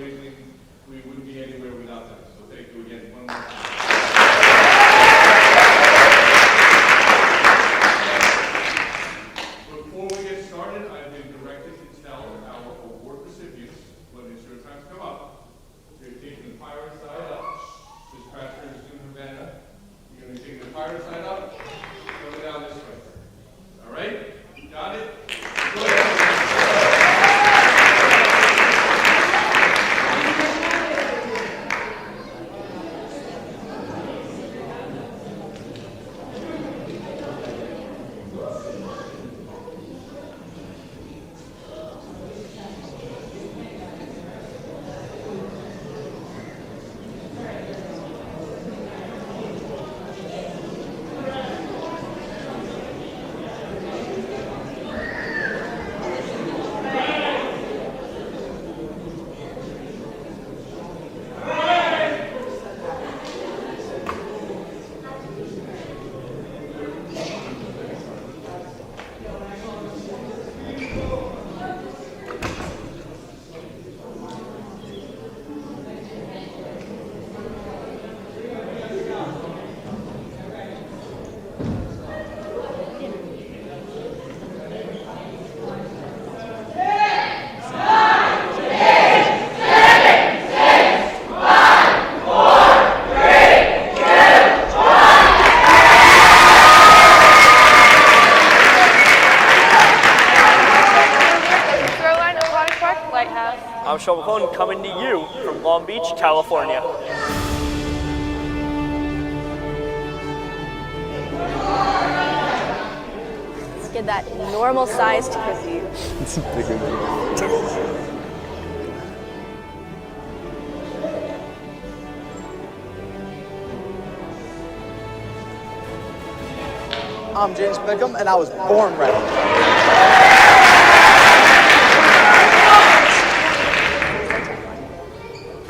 fundraising. We wouldn't be anywhere without them. So thank you again one more time. Before we get started, I've been directed to tell our award recipients when it's your time to come up. You're taking the pirate side up. This pastor is doing Havana. You're going to take the pirate side up. Go down this way. All right? Got it? Go ahead. I'm Sean McClone, coming to you from Long Beach, California. Let's get that normal-sized cookie. It's bigger than I'm James Pickham, and I was born ready.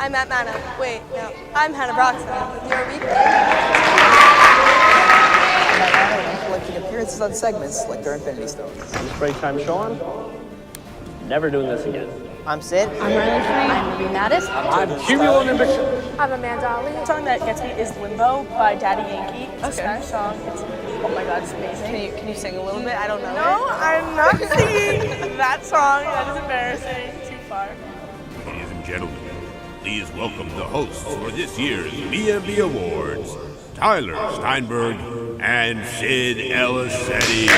I'm Matt Manna. Wait, no. I'm Hannah Broxton. You're a weekday. I'm collecting appearances on segments like their Infinity Stones. Break time, Sean. Never doing this again. I'm Sid. I'm Riley Free. I'm Ruby Mattis. I'm cumulonimbus. I'm Amanda Ali. The song that gets me is Limbo by Daddy Yankee. It's a Spanish song. Oh my god, it's amazing. Can you sing a little bit? I don't know. No, I'm not singing that song. That is embarrassing. Too far. Ladies and gentlemen, please welcome the hosts for this year's BMB Awards, Tyler Steinberg and Sid Elisetti.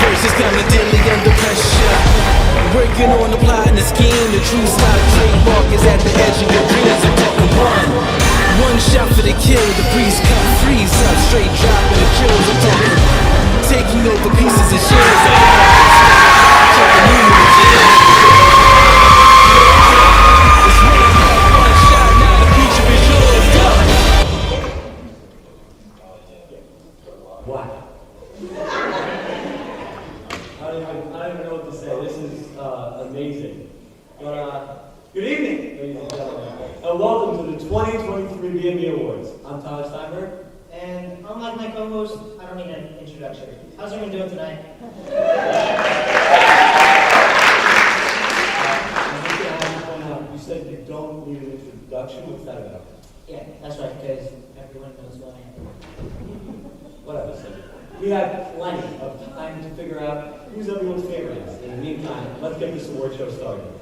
Versus coming daily under pressure. Working on applying the scheme. The true style trademark is at the edge of your dreams. I'm talking one shot for the kill. The breeze come freeze up. Straight dropping the kills. I'm talking taking over pieces and shares. Talking numerous It's one shot, now the future is yours. Go! Wow. I don't even know what to say. This is amazing. But, good evening, ladies and gentlemen, and welcome to the 2023 BMB Awards. I'm Tyler Steinberg. And unlike my co-host, I don't need an introduction. How's everyone doing tonight? You said you don't need an introduction. What's that about? Yeah, that's right, because everyone knows who I am. Whatever, so we have plenty of time to figure out who's everyone's favorite is. In the meantime, let's get this award show started.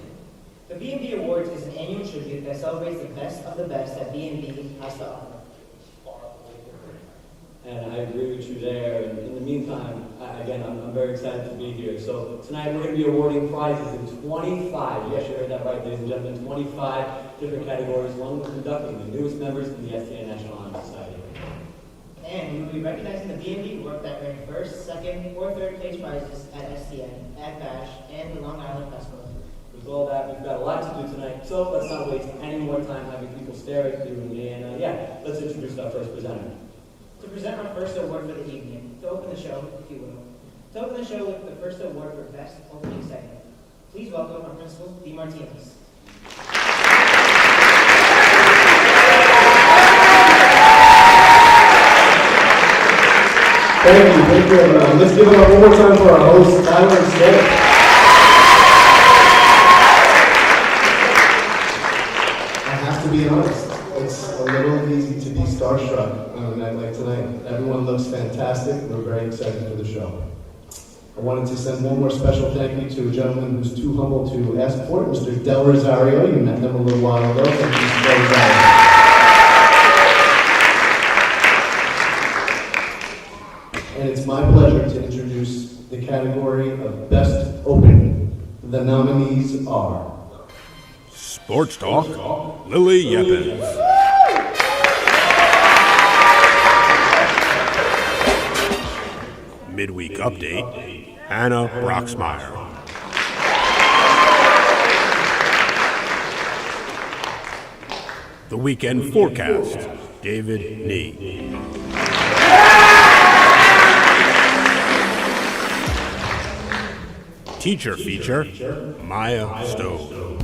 The BMB Awards is an annual tribute that celebrates the best of the best that BMB has to offer. And I agree with you there. And in the meantime, again, I'm very excited to be here. So tonight we're going to be awarding prizes in 25, yes, you heard that right, ladies and gentlemen, 25 different categories, along with inducting the newest members in the STA National Honor Society. And we will be recognizing the BMB work that earned first, second, or third place prizes at STN, at BASH, and the Long Island Festival. With all that, we've got a lot to do tonight, so let's not waste any more time having people stare at you and me. And let's introduce our first presenter. To present our first award for the evening, to open the show, if you will, to open the show with the first award for Best Opening Segment, please welcome our principal, Dee Martinez. Thank you everyone. Let's give it up one more time for our hosts, Tyler and Sid. I have to be honest, it's a little easy to be starstruck on a night like tonight. Everyone looks fantastic. We're very excited for the show. I wanted to send one more special thank you to a gentleman who's too humble to ask for it, Mr. Del Rosario. You met him a little while ago. Thank you, Mr. Del Rosario. And it's my pleasure to introduce the category of Best Opening. The nominees are Sports Talk, Lily Yepes. Midweek Update, Anna Broxmeyer. The Weekend Forecast, David Nee. Teacher Feature, Maya Stowe.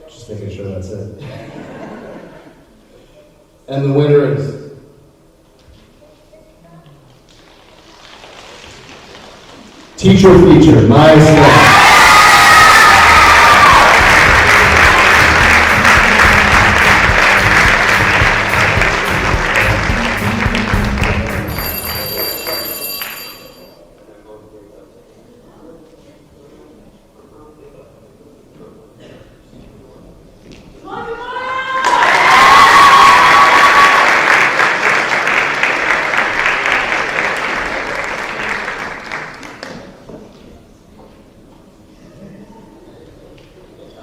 Just making sure that's it. And the winner is Teacher Feature, Maya Stowe.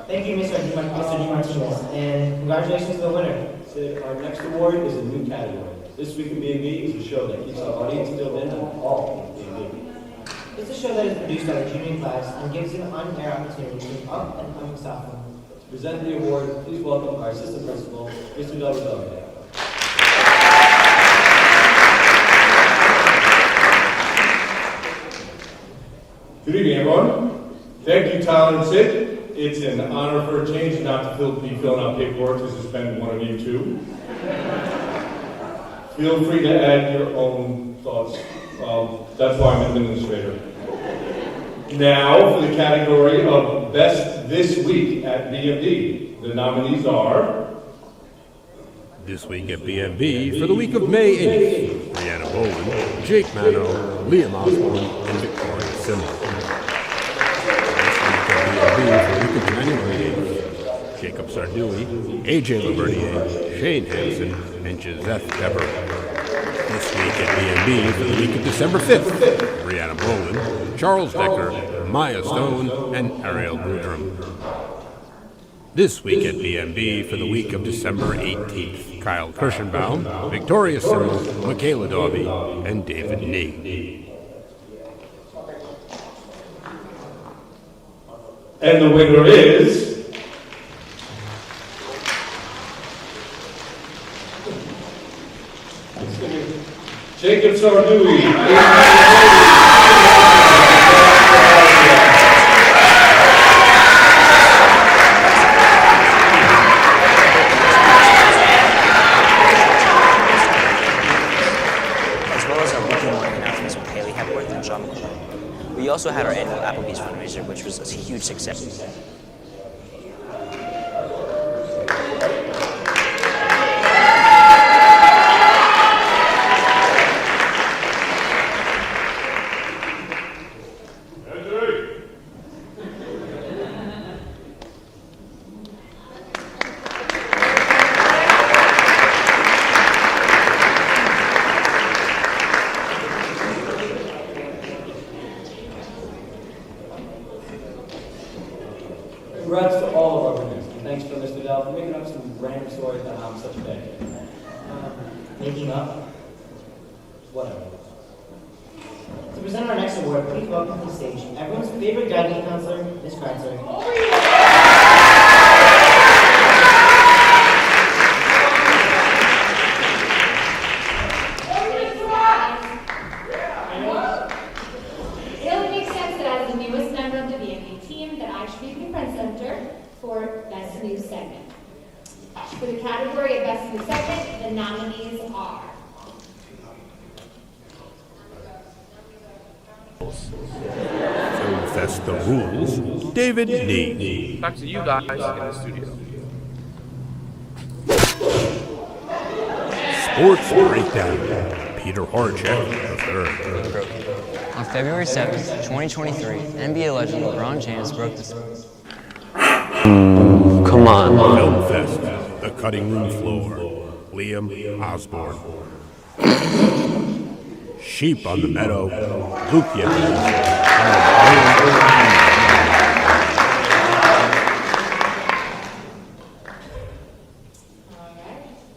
Thank you, Mr. DiMartinez, and congratulations to the winner. Sid, our next award is a new category. This Week in BMB is a show that keeps our audience filled in on all of BMB. It's a show that is produced by the junior class and gives an on-air opportunity to up and coming sophomore. To present the award, please welcome our assistant principal, Mr. Del Rosario. Good evening, everyone. Thank you, Tyler and Sid. It's an honor for a change not to be filling out paperwork to suspend one of you two. Feel free to add your own thoughts. That's why I'm an administrator. Now, for the category of Best This Week at BMB. The nominees are This Week at BMB for the week of May 8th, Brianna Bowen, Jake Mano, Liam Osborne, and Victoria Simmons. This week at BMB for the week of January 8th, Jacob Sardui, AJ Lavernier, Shane Hansen, and Gisette Pepper. This week at BMB for the week of December 5th, Brianna Bowen, Charles Decker, Maya Stone, and Ariel Grudrum. This week at BMB for the week of December 18th, Kyle Kirschenbaum, Victoria Simmons, Michaela Dawby, and David Nee. And the winner is Jacob Sardui. We also had our annual Applebee's fundraiser, which was a huge success. Congrats to all of our winners, and thanks for Mr. Dell for making up some random stories about how I'm such a bad kid. Making up. Whatever. To present our next award, please welcome to the stage everyone's favorite guidance counselor, Ms. Kratzer. It only makes sense that as the newest member of the BMB team that I should be Press Center for Best New Segment. For the category of Best New Segment, the nominees are Film Fest The Rules, David Nee. Back to you guys in the studio. Sports Breakdown, Peter Horacek III. On February 7th, 2023, NBA legend LeBron James broke the... Come on. Film Fest, The Cutting Room Floor, Liam Osborne. Sheep on the Meadow, Luke Yevon.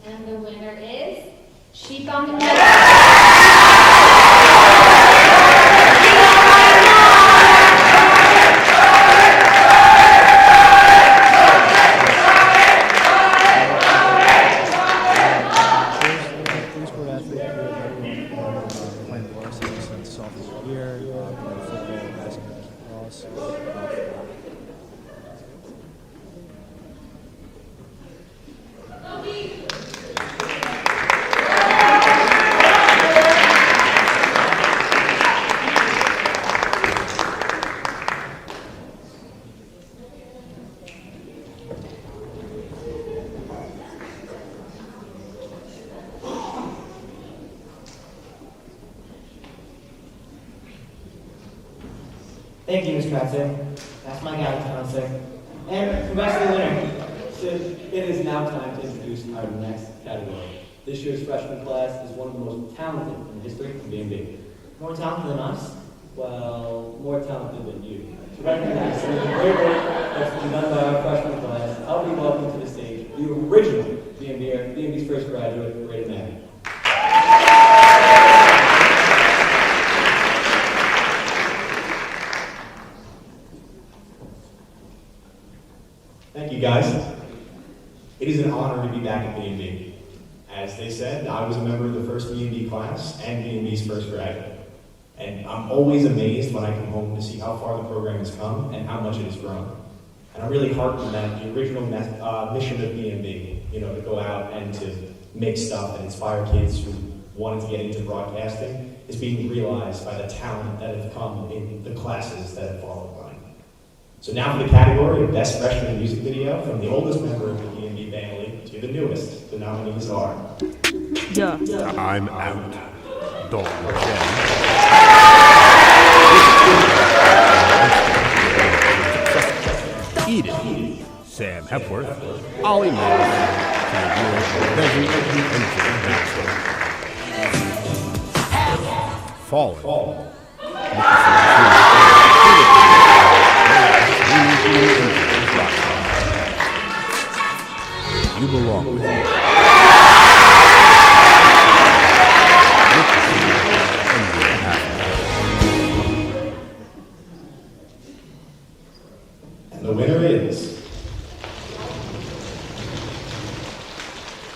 And the winner is Sheep on the Meadow. Thank you, Ms. Kratzer. That's my guy, Kratzer. And congrats to the winner. So it is now time to introduce our next category. This year's freshman class is one of the most talented in the history of BMB. More talented than us? Well, more talented than you. To recognize some of the great work that's been done by our freshman class, I'll be welcoming to the stage the original BMB's first graduate, Brayden Maggie. Thank you, guys. It is an honor to be back at BMB. As they said, I was a member of the first BMB class and BMB's first graduate. And I'm always amazed when I come home to see how far the program has come and how much it has grown. And I'm really heartened that the original mission of BMB, to go out and to make stuff and inspire kids who wanted to get into broadcasting, is being realized by the talent that have come in the classes that have followed mine. So now for the category of Best Freshman Music Video, from the oldest member of the BMB family to the newest, the nominees are... I'm Out, Dalton Chen. Eden, Sam Hepworth, Ollie Mills, Fallen, You belong with me. And the winner is...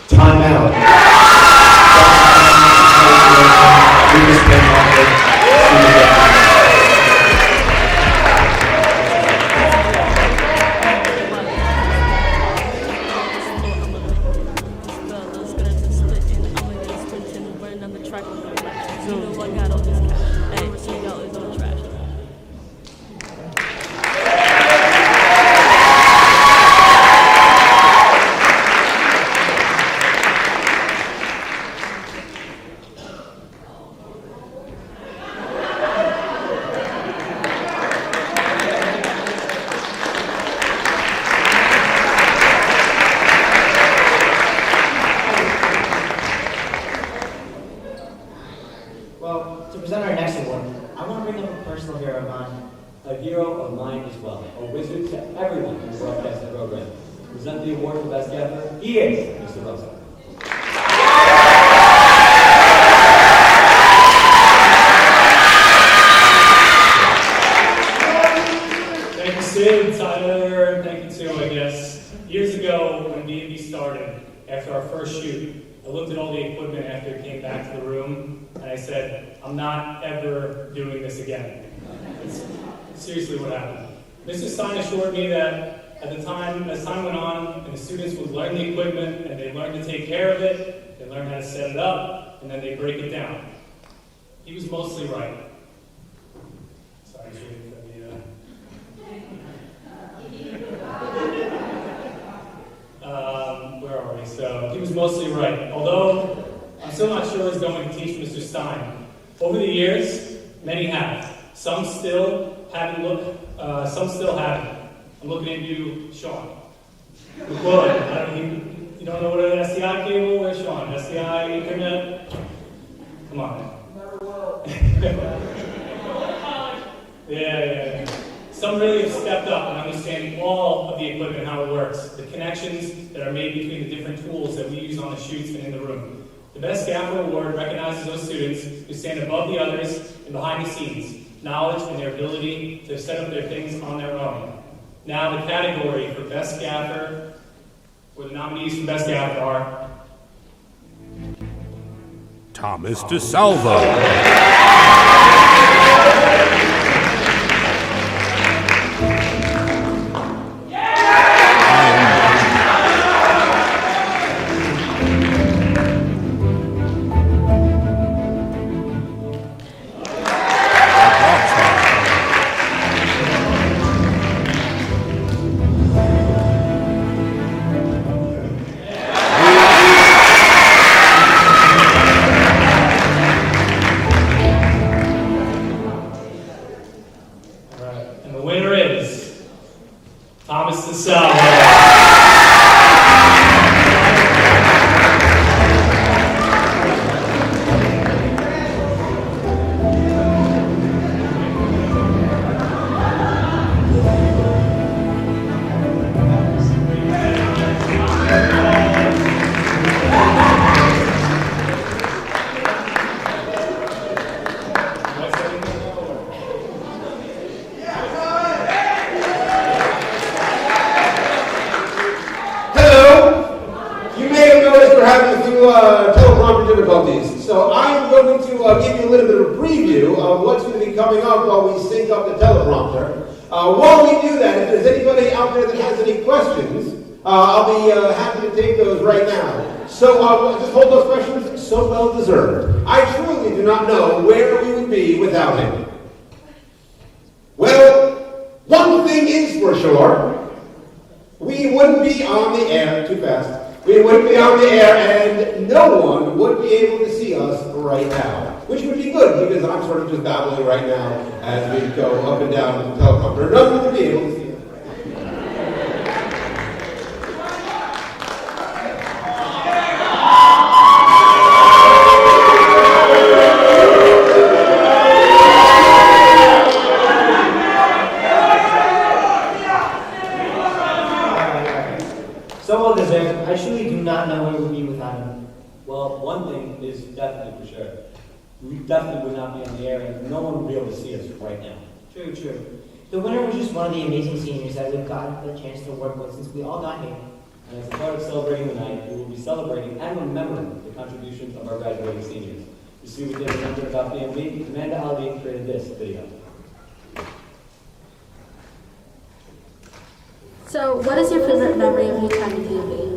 Time Out. Seriously, what happened? Mr. Stein assured me that at the time, as time went on, and the students would learn the equipment, and they learned to take care of it, they learned how to set it up, and then they break it down. He was mostly right. Sorry, just waiting for the, where are we? So, he was mostly right. Although, I'm still not sure he's going to teach Mr. Stein. Over the years, many have. Some still haven't some still haven't. I'm looking at you, Sean. Good. You don't know what an SDI cable? Where's Sean? SDI Ethernet? Come on. Yeah. Some really have stepped up and understanding all of the equipment and how it works, the connections that are made between the different tools that we use on the shoots and in the room. The Best Gaffer Award recognizes those students who stand above the others and behind the scenes, knowledge and their ability to set up their things on their own. Now the category for Best Gaffer, or the nominees for Best Gaffer are Thomas DeSalvo. Just hold those questions, so well deserved. I truly do not know where we would be without him. Well, one thing is for sure, we wouldn't be on the air too fast. We wouldn't be on the air, and no one would be able to see us right now, which would be good because I'm sort of just babbling right now as we go up and down the teleprompter. No one would be able to see us. I truly do not know where we would be without him. Well, one thing is definitely for sure. We definitely would not be on the air, and no one would be able to see us right now. True. The winner was just one of the amazing seniors that we've got the chance to work with since we all got here. And as a part of celebrating the night, we will be celebrating and remembering the contributions of our graduating seniors. You see, we did remember about BMB. Amanda Ali created this video. So, what is your favorite memory of your time at BMB?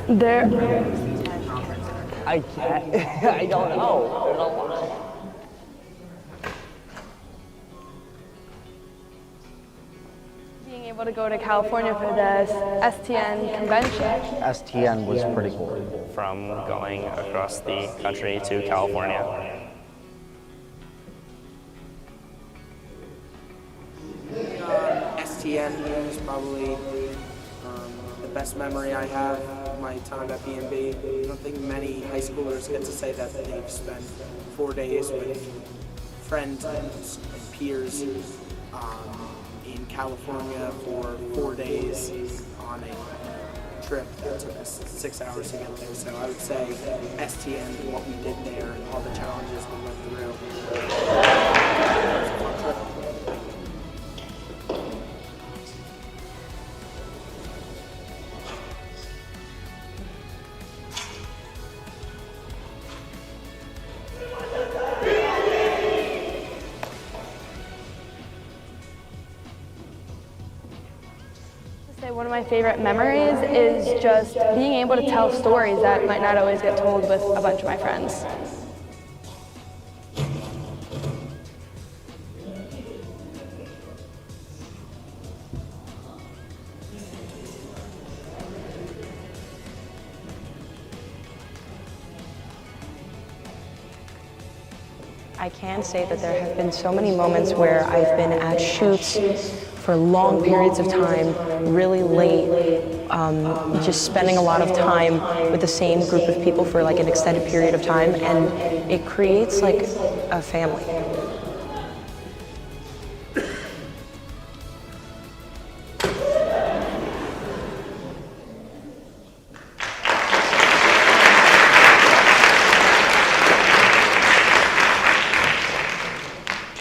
I don't know. There's a lot. Being able to go to California for the STN convention. STN was pretty cool. From going across the country to California. STN is probably the best memory I have of my time at BMB. I don't think many high schoolers get to say that they've spent 4 days with friends and peers in California for 4 days on a trip that took us 6 hours to get there. So I would say STN and what we did there and all the challenges we went through. It was a fun trip. say one of my favorite memories is just being able to tell stories that might not always get told with a bunch of my friends. I can say that there have been so many moments where I've been at shoots for long periods of time, really late, just spending a lot of time with the same group of people for like an extended period of time, and it creates like a family.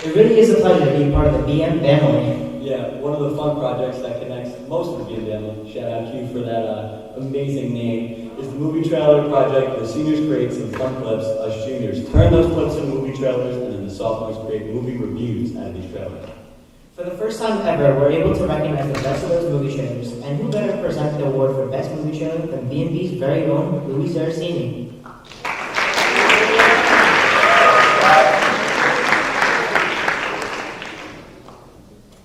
It really is a pleasure to be part of the BM family. Yeah, one of the fun projects that connects most of the BM family, shout out to you for that amazing name, is the movie trailer project. The seniors create some fun clips, us juniors turn those clips into movie trailers, and then the sophomores create movie reviews out of these trailers. For the first time ever, we're able to recognize the best of those movie trailers, and who better to present the award for Best Movie Trailer than BMB's very own Louis Saraceni.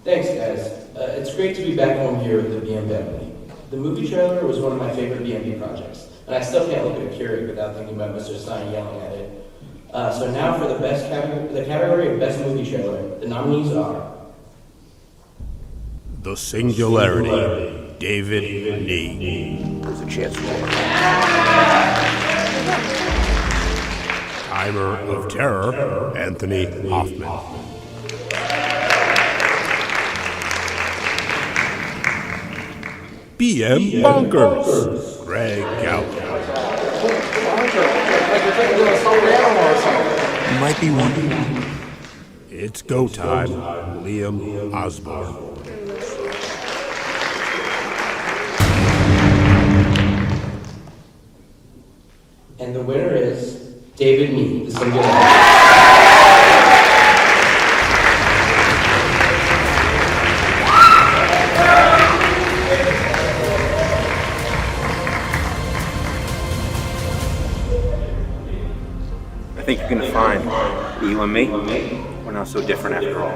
Thanks, guys. It's great to be back home here with the BM family. The movie trailer was one of my favorite BMB projects, and I still can't look at a Keurig without thinking about Mr. Stein yelling at it. So now for the category of Best Movie Trailer, the nominees are The Singularity, David Nee. There's a chance for Timer of Terror, Anthony Hoffman. BM Bonkers, Greg Gallo. You might be wondering. It's go time, Liam Osborne. And the winner is David Nee, the Singularity. I think you're going to find that you and me, we're not so different after all.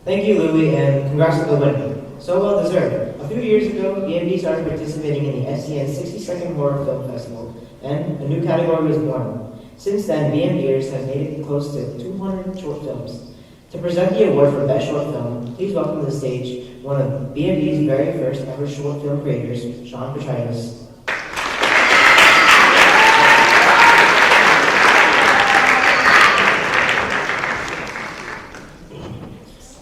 Thank you, Louis, and congrats to the winner. So well deserved. A few years ago, BMB started participating in the SCN 60-Second Horror Film Festival, and a new category was born. Since then, BMBers have made it close to 200 short films. To present the award for Best Short Film, please welcome to the stage one of BMB's very first ever short film creators, Sean Petritis.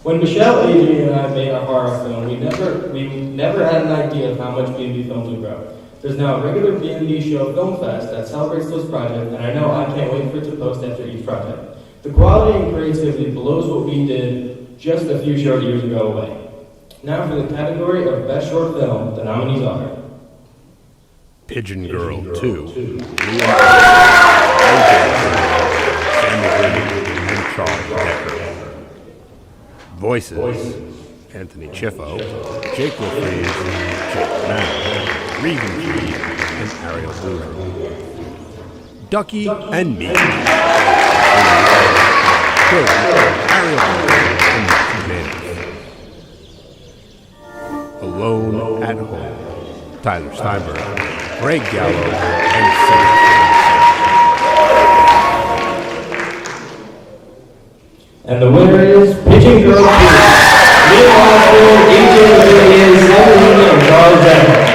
When Michelle, Adrian, and I made our horror film, we never had an idea of how much BMB films would grow. There's now a regular BMB show, Film Fest, that celebrates those projects, and I know I can't wait for it to post after each project. The quality and creativity blows what we did just a few short years ago away. Now for the category of Best Short Film, the nominees are Pigeon Girl 2, and Charles Decker. Voices, Anthony Chiffo, Jake LaFreeze, Jake Mann, Regan Freed, and Ariel Boozer. Ducky and Me. Ariel Boozer and Matthew Manning. Alone at Home, Tyler Steinberg, Greg Gallo, and Sarah. And the winner is Pigeon Girl 2. Liam Osborne, AJ Lillian, Severine, and Charles Decker.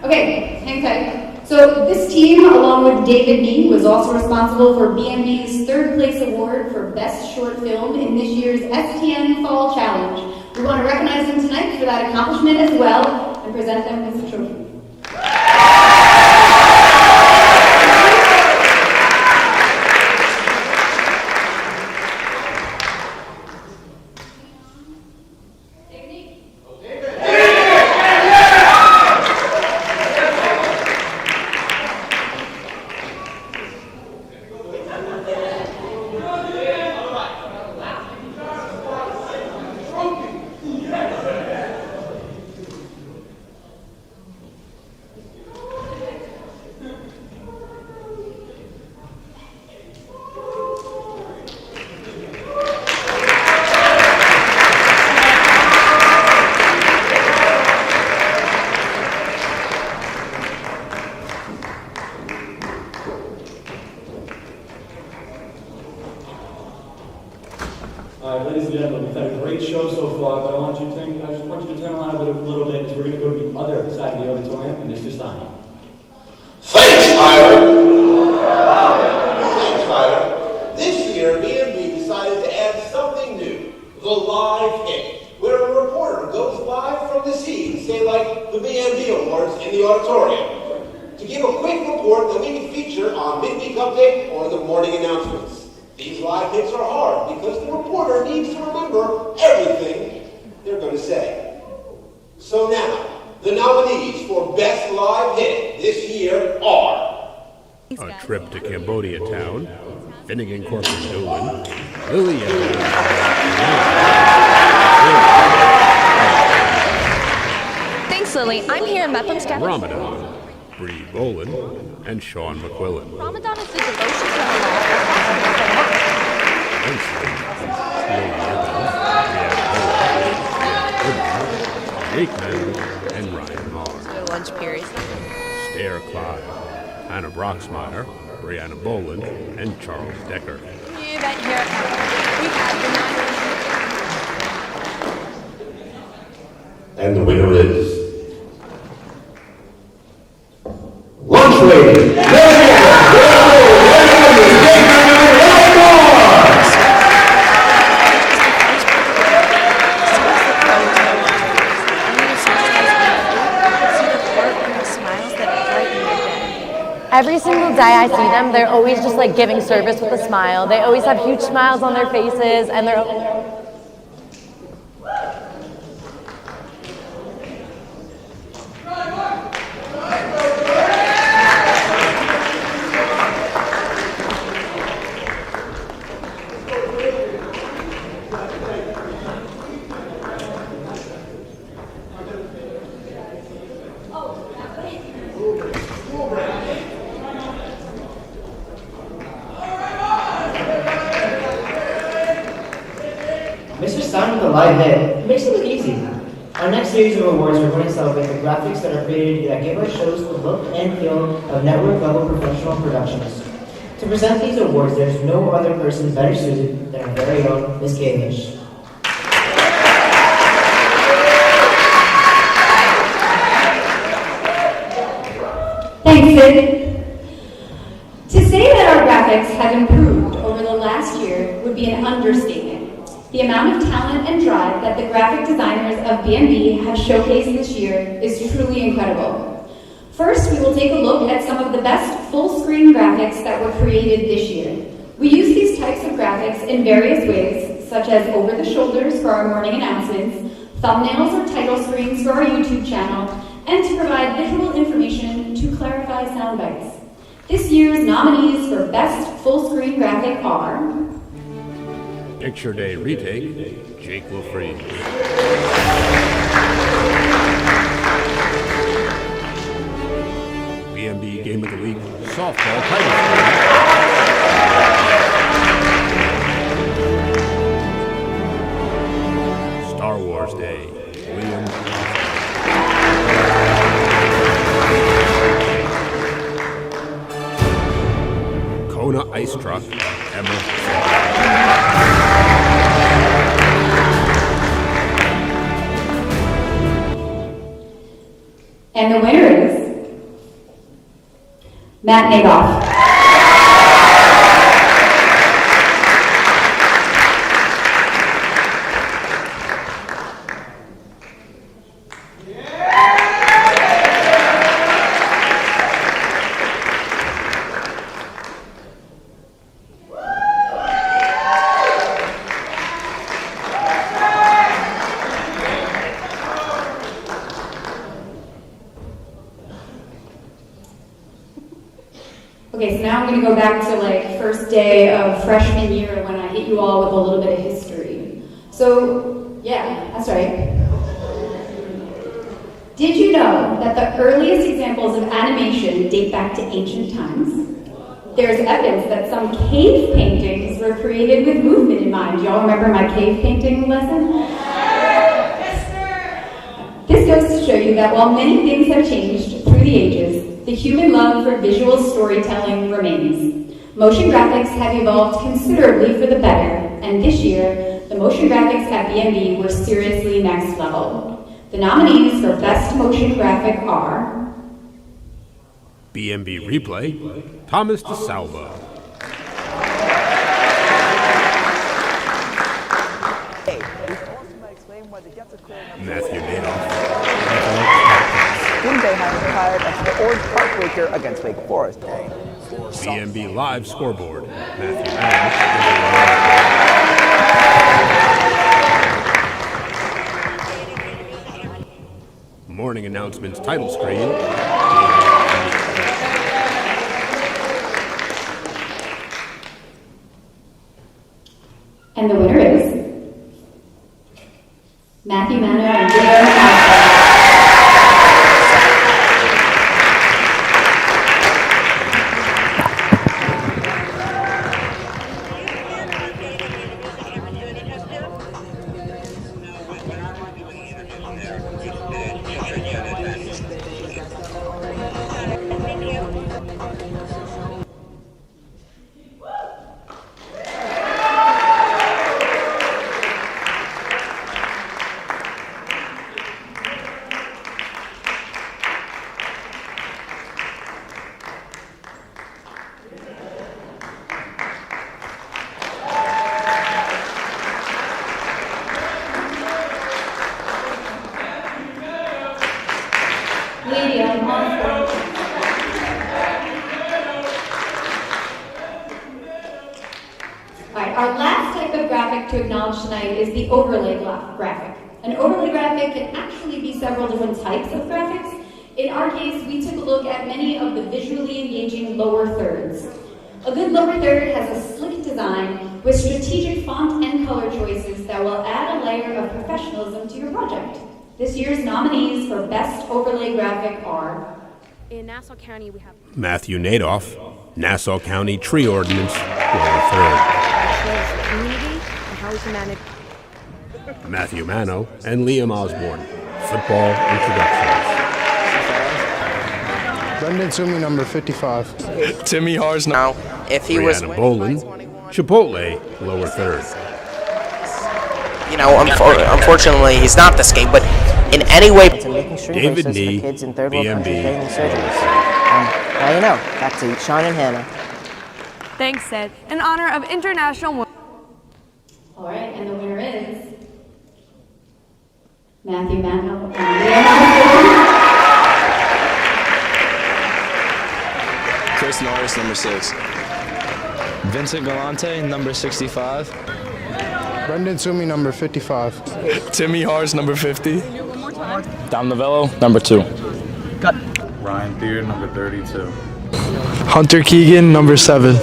Okay, hang tight. So this team, along with David B., was also responsible for BMB's third place award for Best Short Film in this year's STN Fall Challenge. We want to recognize them tonight for that accomplishment as well and present them with the trophy. All right, ladies and gentlemen, we've had a great show so far, but I just want you to turn around a little bit because we're going to go to the other side of the auditorium and Mr. Stein. Thanks, Tyler. Thanks, Tyler. This year, BMB decided to add something new, the live hit, where a reporter goes live from the scene, say like the BMB Awards in the auditorium, to give a quick report that we can feature on Midweek Update or the morning announcements. These live hits are hard because the reporter needs to remember everything they're going to say. So now, the nominees for Best Live Hit this year are A Trip to Cambodia Town, Finnegan Corcoran Doolin, Lily Thanks, Lily. I'm here in Bethlehem's capital. Ramadan, Bree Bolin, and Sean McQuillan. Ramadan is the devotion to Allah. Jake Mann, and Ryan Marr. Lunch period. Stair Clive, Anna Broxmeyer, Brianna Bolin, and Charles Decker. New event here at Capital. We have And the winner is Lunch Lady. Every single day I see them, they're always just like giving service with a smile. They always have huge smiles on their faces, and they're Mr. Stein with a live hit. It makes it look easy. Our next series of awards are going to celebrate the graphics that are created that give our shows the look and feel of network-level professional productions. To present these awards, there's no other person better suited than our very own Ms. Kalish. Thanks, Sid. To say that our graphics have improved over the last year would be an understatement. The amount of talent and drive that the graphic designers of BMB have showcased this year is truly incredible. First, we will take a look at some of the best full-screen graphics that were created this year. We use these types of graphics in various ways, such as over-the-shoulders for our morning announcements, thumbnails or title screens for our YouTube channel, and to provide visual information to clarify sound bites. This year's nominees for Best Full-Screen Graphic are Picture Day Retake, Jake Wilfried. BMB Game of the Week, Softball Title Screen. Star Wars Day, William. Kona Ice Truck, Emma. And the winner is Matt Nadoff. Okay, so now I'm going to go back to like first day of freshman year when I hit you all with a little bit of history. So, yeah, that's right. Did you know that the earliest examples of animation date back to ancient times? There's evidence that some cave paintings were created with movement in mind. Y'all remember my cave painting lesson? This goes to show you that while many things have changed through the ages, the human love for visual storytelling remains. Motion graphics have evolved considerably for the better, and this year, the motion graphics at BMB were seriously next level. The nominees for Best Motion Graphic are BMB Replay, Thomas DeSalvo. Matthew Nadoff. Green Bay hired a orange heartbreaker against Wake Forest. BMB Live Scoreboard, Matthew Nadoff. Morning Announcements title screen. And the winner is Matthew Manor and Leo. Our last type of graphic to acknowledge tonight is the overlay graphic. An overlay graphic can actually be several different types of graphics. In our case, we took a look at many of the visually engaging lower thirds. A good lower third has a slick design with strategic font and color choices that will add a layer of professionalism to your project. This year's nominees for Best Overlay Graphic are... In Nassau County, we have Matthew Nadoff, Nassau County Tree Ordinance, lower third. community and how we can manage. Matthew Mano and Liam Osborne, Football Introductions. Brendan Sumi, number 55. Timmy Hars now. If he Brianna was, Bolin, Chipotle, lower third. you know, unfortunately, he's not the skate, but in any way. To making sure David braces Nee, for kids in third world countries BMB. getting surgeries. Now you know. Back to Sean and Hannah. Thanks, Sid. In honor of International Women's. All right, and the winner is Matthew Manno and Liam Osborne. Chris Norris, number 6. Vincent Galante, number 65. Brendan Sumi, number 55. Timmy Hars, number 50. Dom Novello, number 2. Cut. Ryan Beard, number 32. Hunter Keegan, number 7.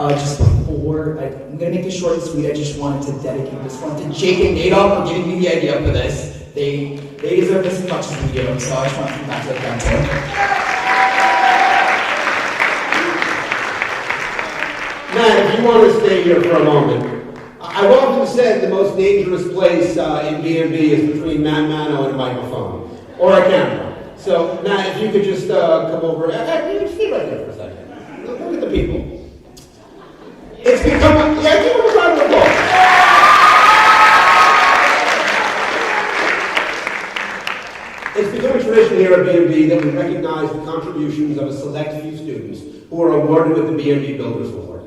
Just before, I'm going to make this short and sweet, I just wanted to dedicate this one to Jake and Nadoff for giving me the idea for this. They deserve this as much as we give them, so I just want to congratulate them too. Matt, if you want to stay here for a moment, I've often said the most dangerous place in BMB is between Matt Mano and a microphone, or a camera. So, Matt, if you could just come over, stay right there for a second. Look at the people. It's become give him a round of applause. tradition here at BMB that we recognize the contributions of a select few students who are awarded with the BMB Builders Award.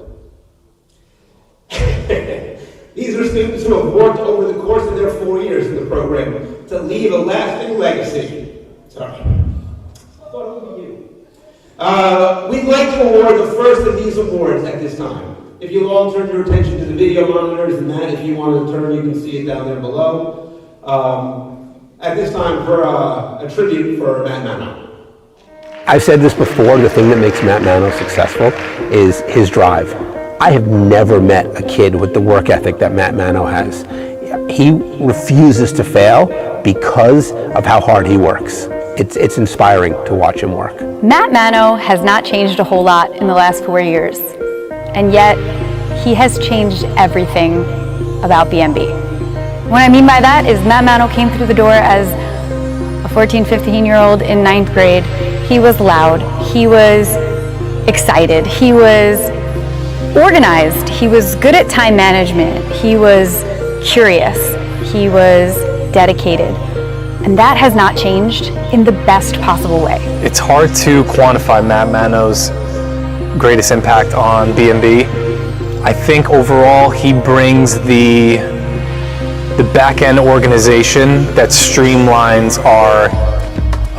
These are students who have worked over the course of their 4 years in the program to leave a lasting legacy. Sorry. I thought it would be you. We'd like to award the first of these awards at this time. If you'll all turn your attention to the video monitors, and Matt, if you want to turn, you can see it down there below. At this time, for a tribute for Matt Mano. I've said this before, the thing that makes Matt Mano successful is his drive. I have never met a kid with the work ethic that Matt Mano has. He refuses to fail because of how hard he works. It's inspiring to watch him work. Matt Mano has not changed a whole lot in the last 4 years, and yet he has changed everything about BMB. What I mean by that is Matt Mano came through the door as a 14, 15-year-old in 9th grade. He was loud, he was excited, he was organized, he was good at time management, he was curious, he was dedicated. And that has not changed in the best possible way. It's hard to quantify Matt Mano's greatest impact on BMB. I think overall he brings the back-end organization that streamlines our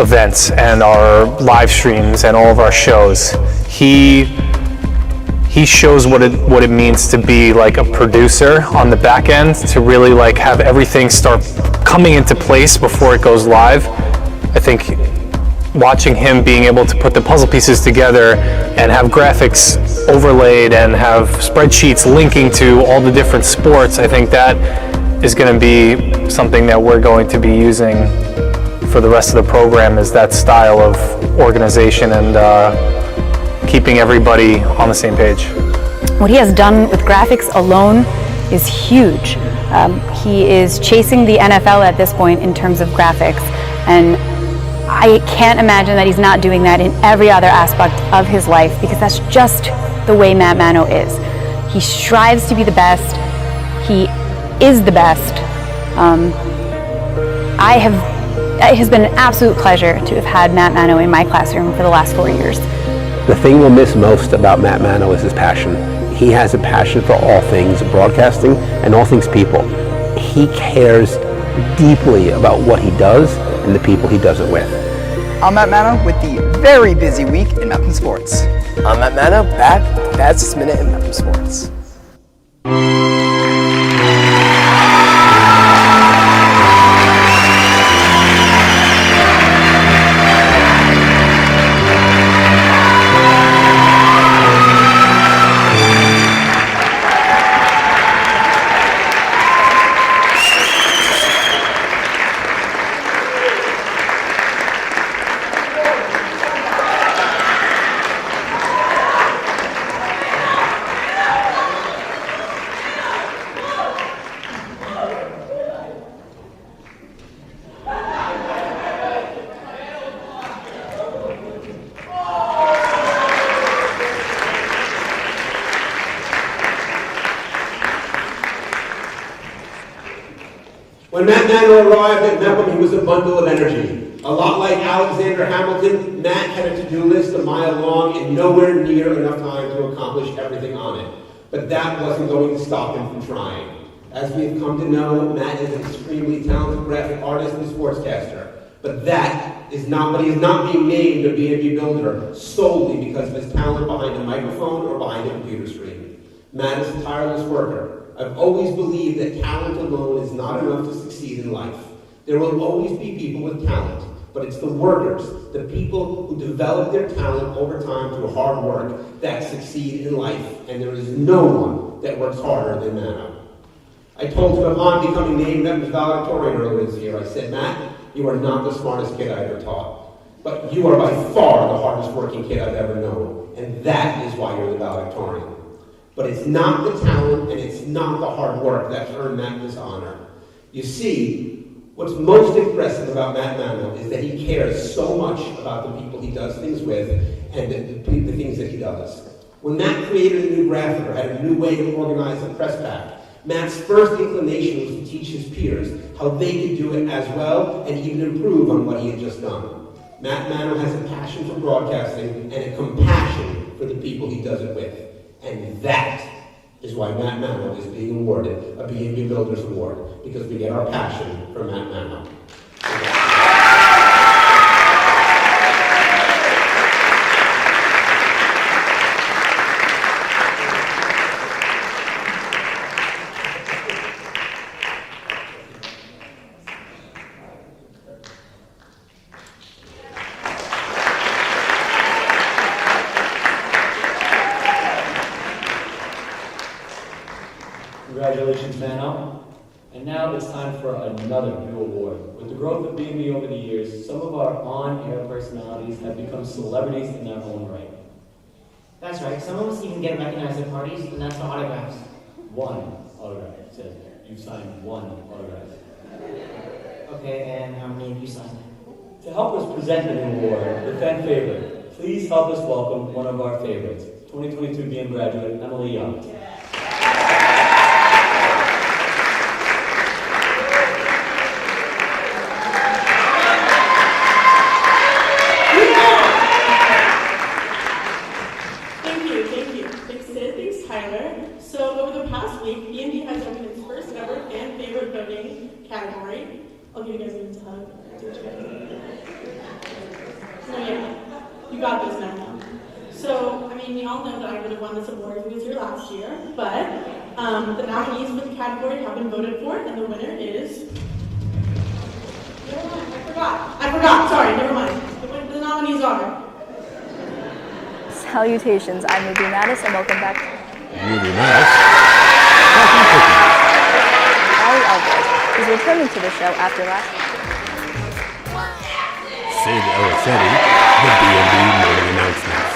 events and our live streams and all of our shows. He shows what it means to be like a producer on the back end, to really like have everything start coming into place before it goes live. I think watching him being able to put the puzzle pieces together and have graphics overlaid and have spreadsheets linking to all the different sports, I think that is going to be something that we're going to be using for the rest of the program, is that style of organization and keeping everybody on the same page. What he has done with graphics alone is huge. He is chasing the NFL at this point in terms of graphics, and I can't imagine that he's not doing that in every other aspect of his life, because that's just the way Matt Mano is. He strives to be the best. He is the best. It has been an absolute pleasure to have had Matt Mano in my classroom for the last 4 years. The thing we'll miss most about Matt Mano is his passion. He has a passion for all things broadcasting and all things people. He cares deeply about what he does and the people he does it with. I'm Matt Mano with the very busy week in Mountain Sports. I'm Matt Mano, back with the fastest minute in Mountain Sports. When Matt Mano arrived at Mepham, he was a bundle of energy. A lot like Alexander Hamilton, Matt had a to-do list a mile long and nowhere near enough time to accomplish everything on it. But that wasn't going to stop him from trying. As we've come to know, Matt is an extremely talented graphic artist and sportscaster. But he is not being named a BMB builder solely because of his talent behind a microphone or behind a computer screen. Matt is a tireless worker. I've always believed that talent alone is not enough to succeed in life. There will always be people with talent, but it's the workers, the people who develop their talent over time through hard work, that succeed in life, and there is no one that works harder than Mano. I told him upon becoming named Mepham's valedictorian earlier this year, I said, Matt, you are not the smartest kid I ever taught, but you are by far the hardest working kid I've ever known, and that is why you're the valedictorian. But it's not the talent and it's not the hard work that's earned Matt this honor. You see, what's most impressive about Matt Mano is that he cares so much about the people he does things with and the things that he does. When Matt created a new graphic or had a new way to organize a press pack, Matt's first inclination was to teach his peers how they could do it as well and even improve on what he had just done. Matt Mano has a passion for broadcasting and a compassion for the people he does it with. And that is why Matt Mano is being awarded a BMB Builders Award, because we get our passion from Matt Mano. Congratulations, Mano. And now it's time for another new award. With the growth of BMB over the years, some of our on-air personalities have become celebrities in their own right. That's right. Some of us even get recognized at parties, and that's for autographs. One autograph. It says you've signed one autograph. Okay, and how many have you signed? To help us present the new award, the fan favorite, please help us welcome one of our favorites, 2022 BM graduate Emily Young. I'll give you guys a hug. So yeah, you got this now. So, I mean, we all know that I would have won this award if it was here last year, but the nominees for the category have been voted for, and the winner is... Never mind, I forgot, sorry, never mind. The nominees are... Salutations, I'm Ruby Mattis, and welcome back. Ruby Mattis. Allie Elwood is returning to the show after last week. Sid Elisetti, the BMB morning announcements.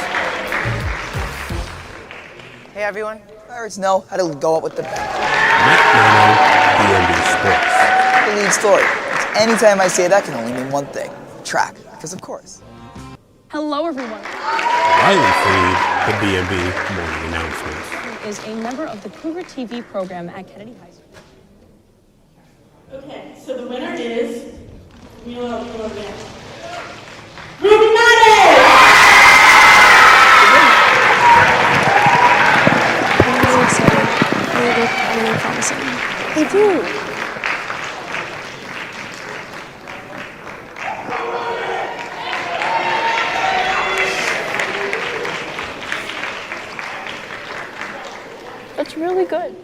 Hey everyone, pirates know how to go up with the bang. Matt Mano, BMB Sports. The lead story. Anytime I say that can only mean one thing. Track, because of course. Hello everyone. Riley Freed, the BMB morning announcements. Is a member of the Cougar TV program at Kennedy High School. Okay, so the winner is... Ruby Mattis! I'm really excited. They look really promising. They do. That's really good.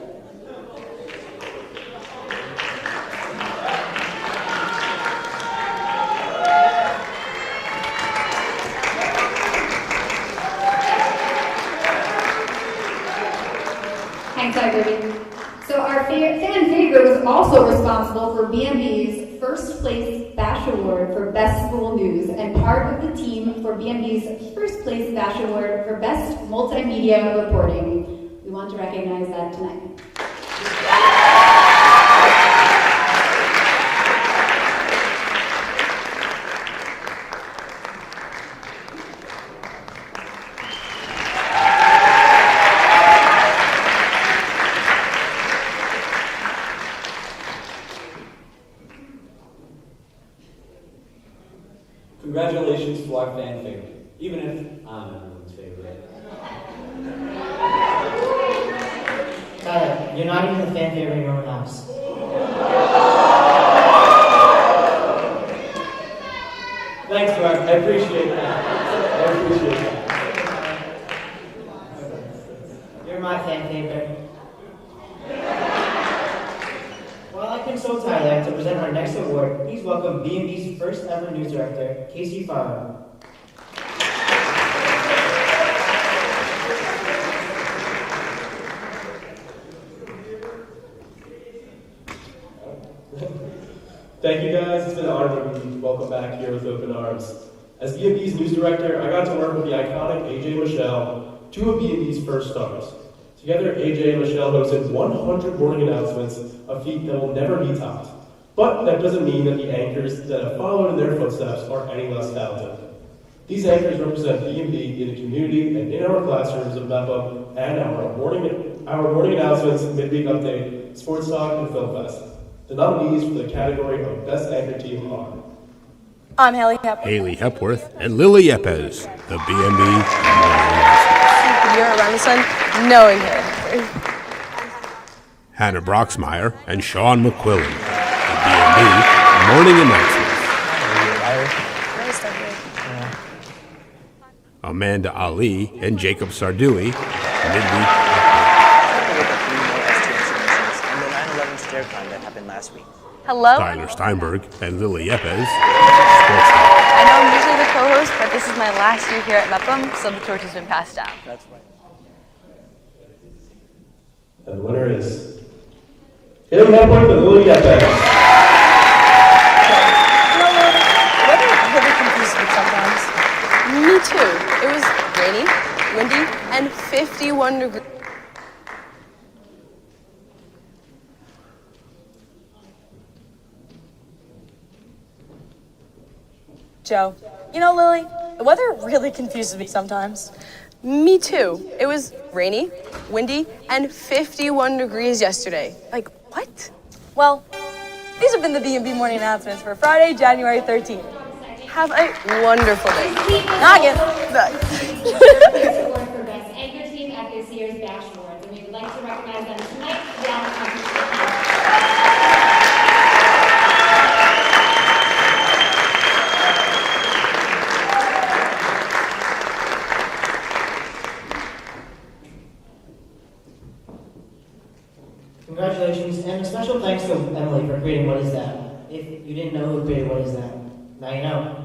Thanks, Ruby. So our fan favorite was also responsible for BMB's first place Bash Award for Best School News and part of the team for BMB's first place Bash Award for Best Multimedia Reporting. We want to recognize that tonight. Congratulations to our fan favorite, even if I'm everyone's favorite. Tyler, you're not even the fan favorite in your own house. Thanks, Mark. I appreciate that. You're my fan favorite. While I console Tyler to present our next award, please welcome BMB's first ever news director, Casey Farrow. Thank you guys. It's been an honor to be welcome back here with open arms. As BMB's news director, I got to work with the iconic AJ and Michelle, two of BMB's first stars. Together, AJ and Michelle hosted 100 morning announcements, a feat that will never be topped. But that doesn't mean that the anchors that have followed in their footsteps are any less talented. These anchors represent BMB in the community and in our classrooms of MEPA and our morning announcements, midweek update, sports talk, and film fest. The nominees for the category of Best Anchor Team are I'm Haley Hepworth. Haley Hepworth and Lily Yepes, the BMB. You're at Remington, knowing Haley Hepworth. Hannah Broxmeyer and Sean McQuillan, the BMB morning announcements. Amanda Ali and Jacob Sardui, midweek. And the 9/11 stair climb that happened last week. Hello? Tyler Steinberg and Lily Yepes, sports. I know I'm usually the co-host, but this is my last year here at Mepham, so the torch has been passed down. That's right. And the winner is Haley Hepworth and Lily Yepes. Me too. It was rainy, windy, and 51 degrees. Joe, you know, Lily, the weather really confuses me sometimes. Me too. It was rainy, windy, and 51 degrees yesterday. Like, what? Well, these have been the BMB morning announcements for Friday, January 13th. Have a wonderful day. Noggin. Award for Best Anchor Team at this year's Bash Awards, and we would like to recognize them tonight down the competition. Congratulations, and a special thanks to Emily for creating What Is That? If you didn't know who created What Is That, now you know.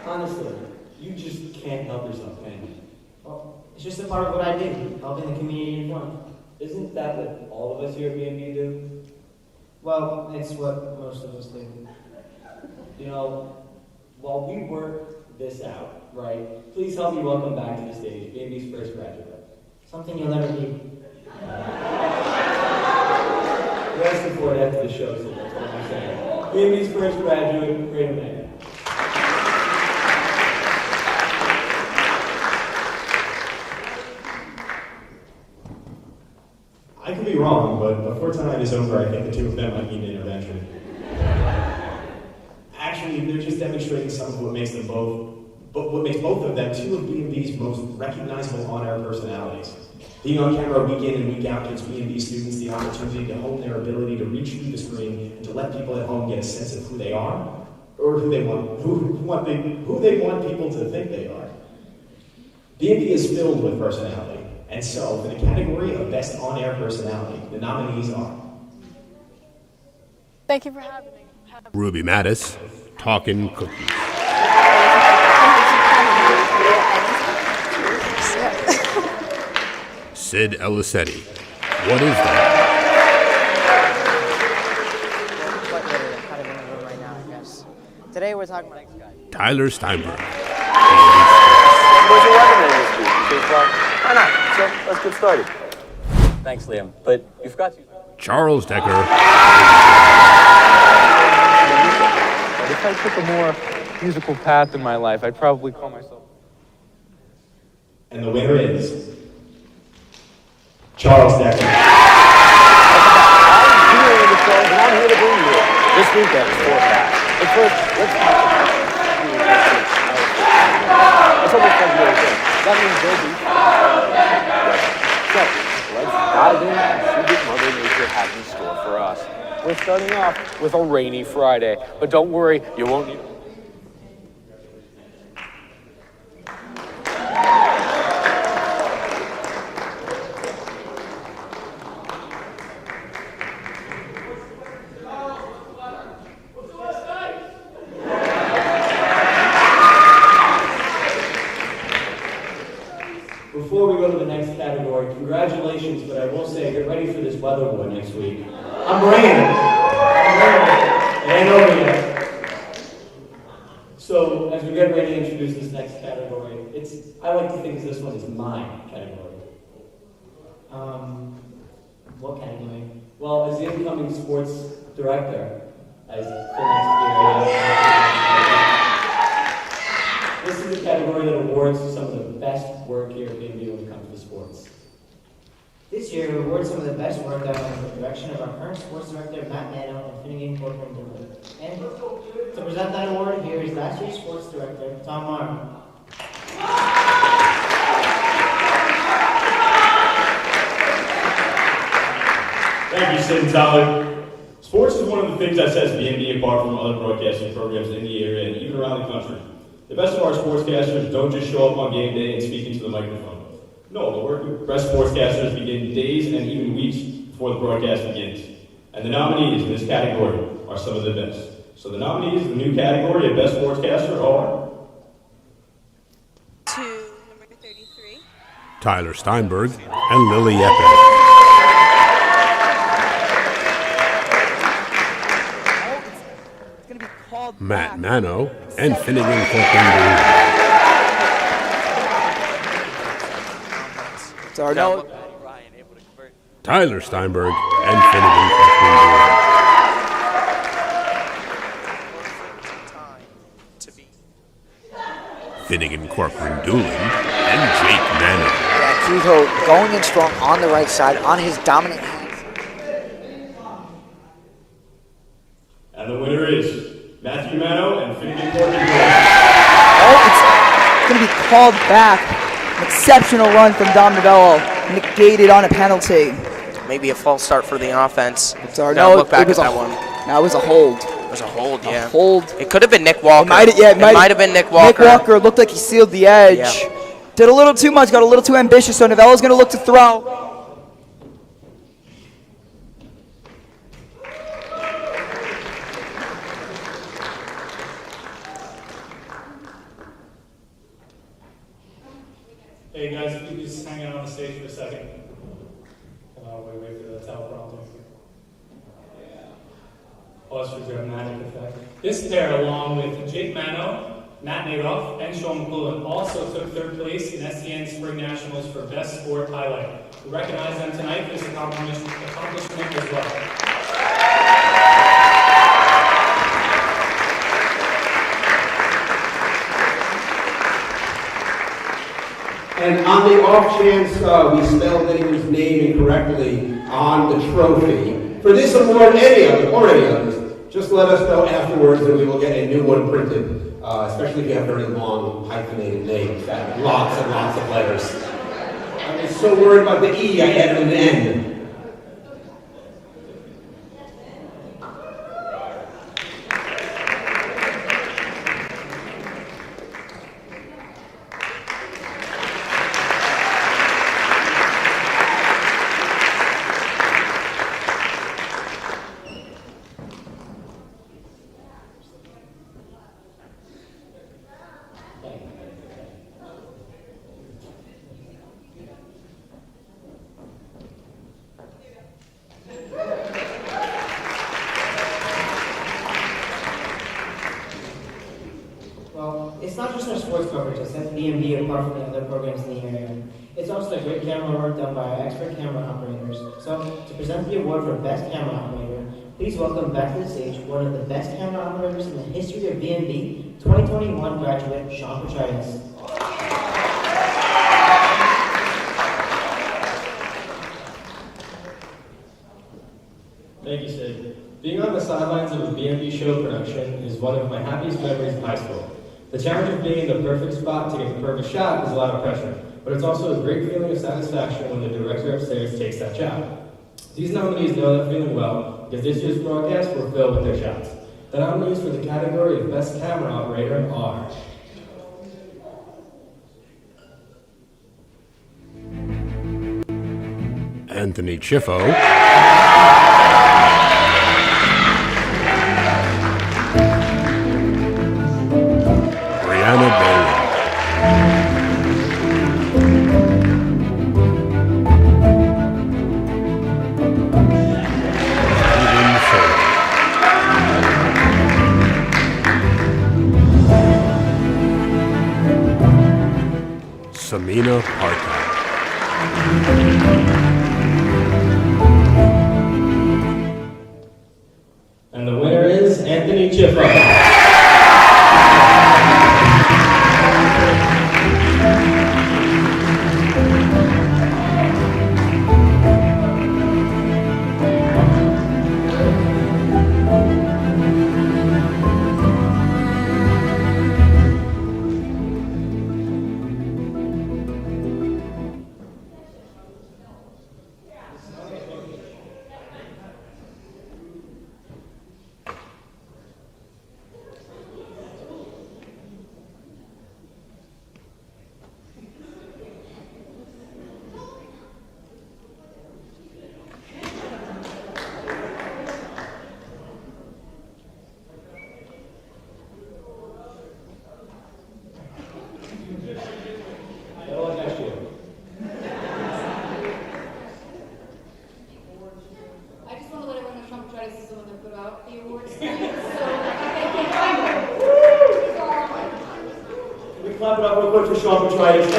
Honestly, you just can't help yourself, can you? Well, it's just a part of what I do, helping the community informed. Isn't that what all of us here at BMB do? Well, it's what most of us do. You know, while we work this out, right, please help me welcome back to the stage BMB's first graduate. Something you'll never be. We're asking for it after the show, so that's what I'm saying. BMB's first graduate, great man. I could be wrong, but before tonight is over, I think the two of them might need an intervention. Actually, they're just demonstrating some of what makes them both, what makes both of them two of BMB's most recognizable on-air personalities. Being on camera week in and week out gives BMB students the opportunity to hone their ability to reach through the screen and to let people at home get a sense of who they are, or who they want people to think they are. BMB is filled with personality, and so for the category of Best On-Air Personality, the nominees are Thank you for having me. Ruby Mattis, Talkin' Cookies. Sid Elisetti, What Is That? Today we're talking about next guy. Tyler Steinberg. Where's your weapon this week? Why not? So let's get started. Thanks, Liam. But you forgot to. Charles Decker. If I took a more musical path in my life, I'd probably call myself. And the winner is Charles Decker. I'm here to bring you this weekend's forecast. But first, let's talk about it's almost February 5th. That means there'll be so, let's dive in and see what Mother Nature has in store for us. We're starting off with a rainy Friday, but don't worry, you won't need Before we go to the next category, congratulations, but I will say, get ready for this weather war next week. I'm bringing it. It ain't over yet. So, as we get ready to introduce this next category, I like to think this one is my category. What category? Well, as the incoming sports director, as for next year, this is a category that awards some of the best work here at BMB when it comes to sports. This year, we award some of the best work done under the direction of our current sports director, Matt Mano, and Finnegan Corcoran Dillon. And to present that award, here is last year's sports director, Tom Martin. Thank you, Sid and Tyler. Sports is one of the things that sets BMB apart from other broadcasting programs in the area and even around the country. The best of our sportscasters don't just show up on game day and speak into the microphone. No, the work of best sportscasters begin days and even weeks before the broadcast begins. And the nominees in this category are some of the best. So the nominees in the new category of best sportscaster are To number 33. Tyler Steinberg and Lily Epping. Matt Mano and Finnegan Corcoran. Sorry, no. Tyler Steinberg and Finnegan Corcoran. Finnegan Corcoran Doolin and Jake Mano. Yeah, Kehoe going in strong on the right side on his dominant hands. And the winner is Matthew Mano and Finnegan Corcoran. Oh, it's going to be called back. An exceptional run from Dom Novello, negated on a penalty. Maybe a false start for the offense. Sorry, Now no, look back it was at that a, one. No, it was a hold. It was a hold, yeah. A hold. It could have been Nick Walker. It might have been Nick Walker. Nick Walker looked like he sealed the edge. Yeah. Did a little too much, got a little too ambitious, so Novello's going to look to throw. Hey guys, if you could just hang out on the stage for a second. Wait for the teleprompter. Pause for dramatic effect. This pair, along with Jake Mano, Matt Nadoff, and Sean McClellan, also took third place in SCN Spring Nationals for Best Sport Highlight. We recognize them tonight for this accomplishment as well. And on the off chance we spelled anyone's name incorrectly on the trophy, for this award, any others, just let us know afterwards and we will get a new one printed, especially if you have very long hyphenated names that have lots and lots of letters. I was so worried about the E, I added an N. It's not just our sports coverage that sets BMB apart from the other programs in the area. It's also the great camera work done by our expert camera operators. So, to present the award for Best Camera Operator, please welcome back to the stage one of the best camera operators in the history of BMB, 2021 graduate, Sean Petrides. Thank you, Sid. Being on the sidelines of a BMB show production is one of my happiest memories of high school. The challenge of being in the perfect spot to get the perfect shot is a lot of pressure, but it's also a great feeling of satisfaction when the director upstairs takes that shot. These nominees know that feeling well because this year's broadcasts were filled with their shots. The nominees for the category of Best Camera Operator are Anthony Chiffo. Brianna Bailey. Stephen Soder. Samina Parker. And the winner is Anthony Chiffo. ghostwriters.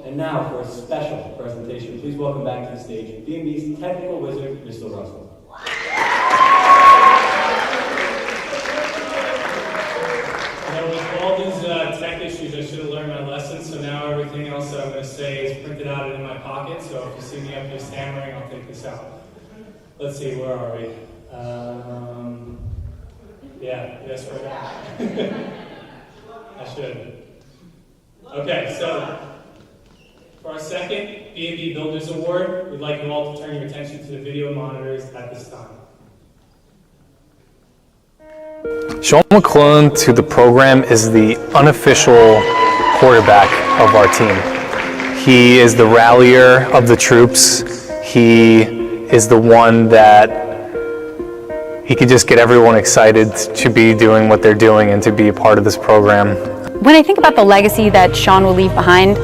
And now for a special presentation, please welcome back to the stage BMB's technical wizard, Mr. Russell. With all these tech issues, I should have learned my lesson, so now everything else that I'm going to say is printed out in my pocket, so if you see me up here stammering, I'll take this out. Let's see, where are we? Yes, right now. I should. Okay, so for our second BMB Builders Award, we'd like you all to turn your attention to the video monitors at this time. Sean McClellan to the program is the unofficial quarterback of our team. He is the rallier of the troops. He is the one that he could just get everyone excited to be doing what they're doing and to be a part of this program. When I think about the legacy that Sean will leave behind,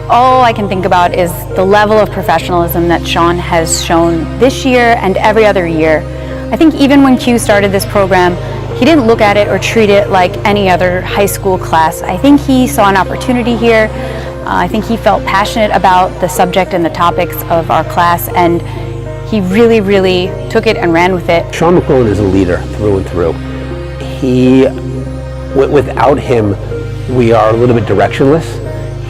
all I can think about is the level of professionalism that Sean has shown this year and every other year. I think even when Q started this program, he didn't look at it or treat it like any other high school class. I think he saw an opportunity here. I think he felt passionate about the subject and the topics of our class, and he really, really took it and ran with it. Sean McClellan is a leader through and through. Without him, we are a little bit directionless.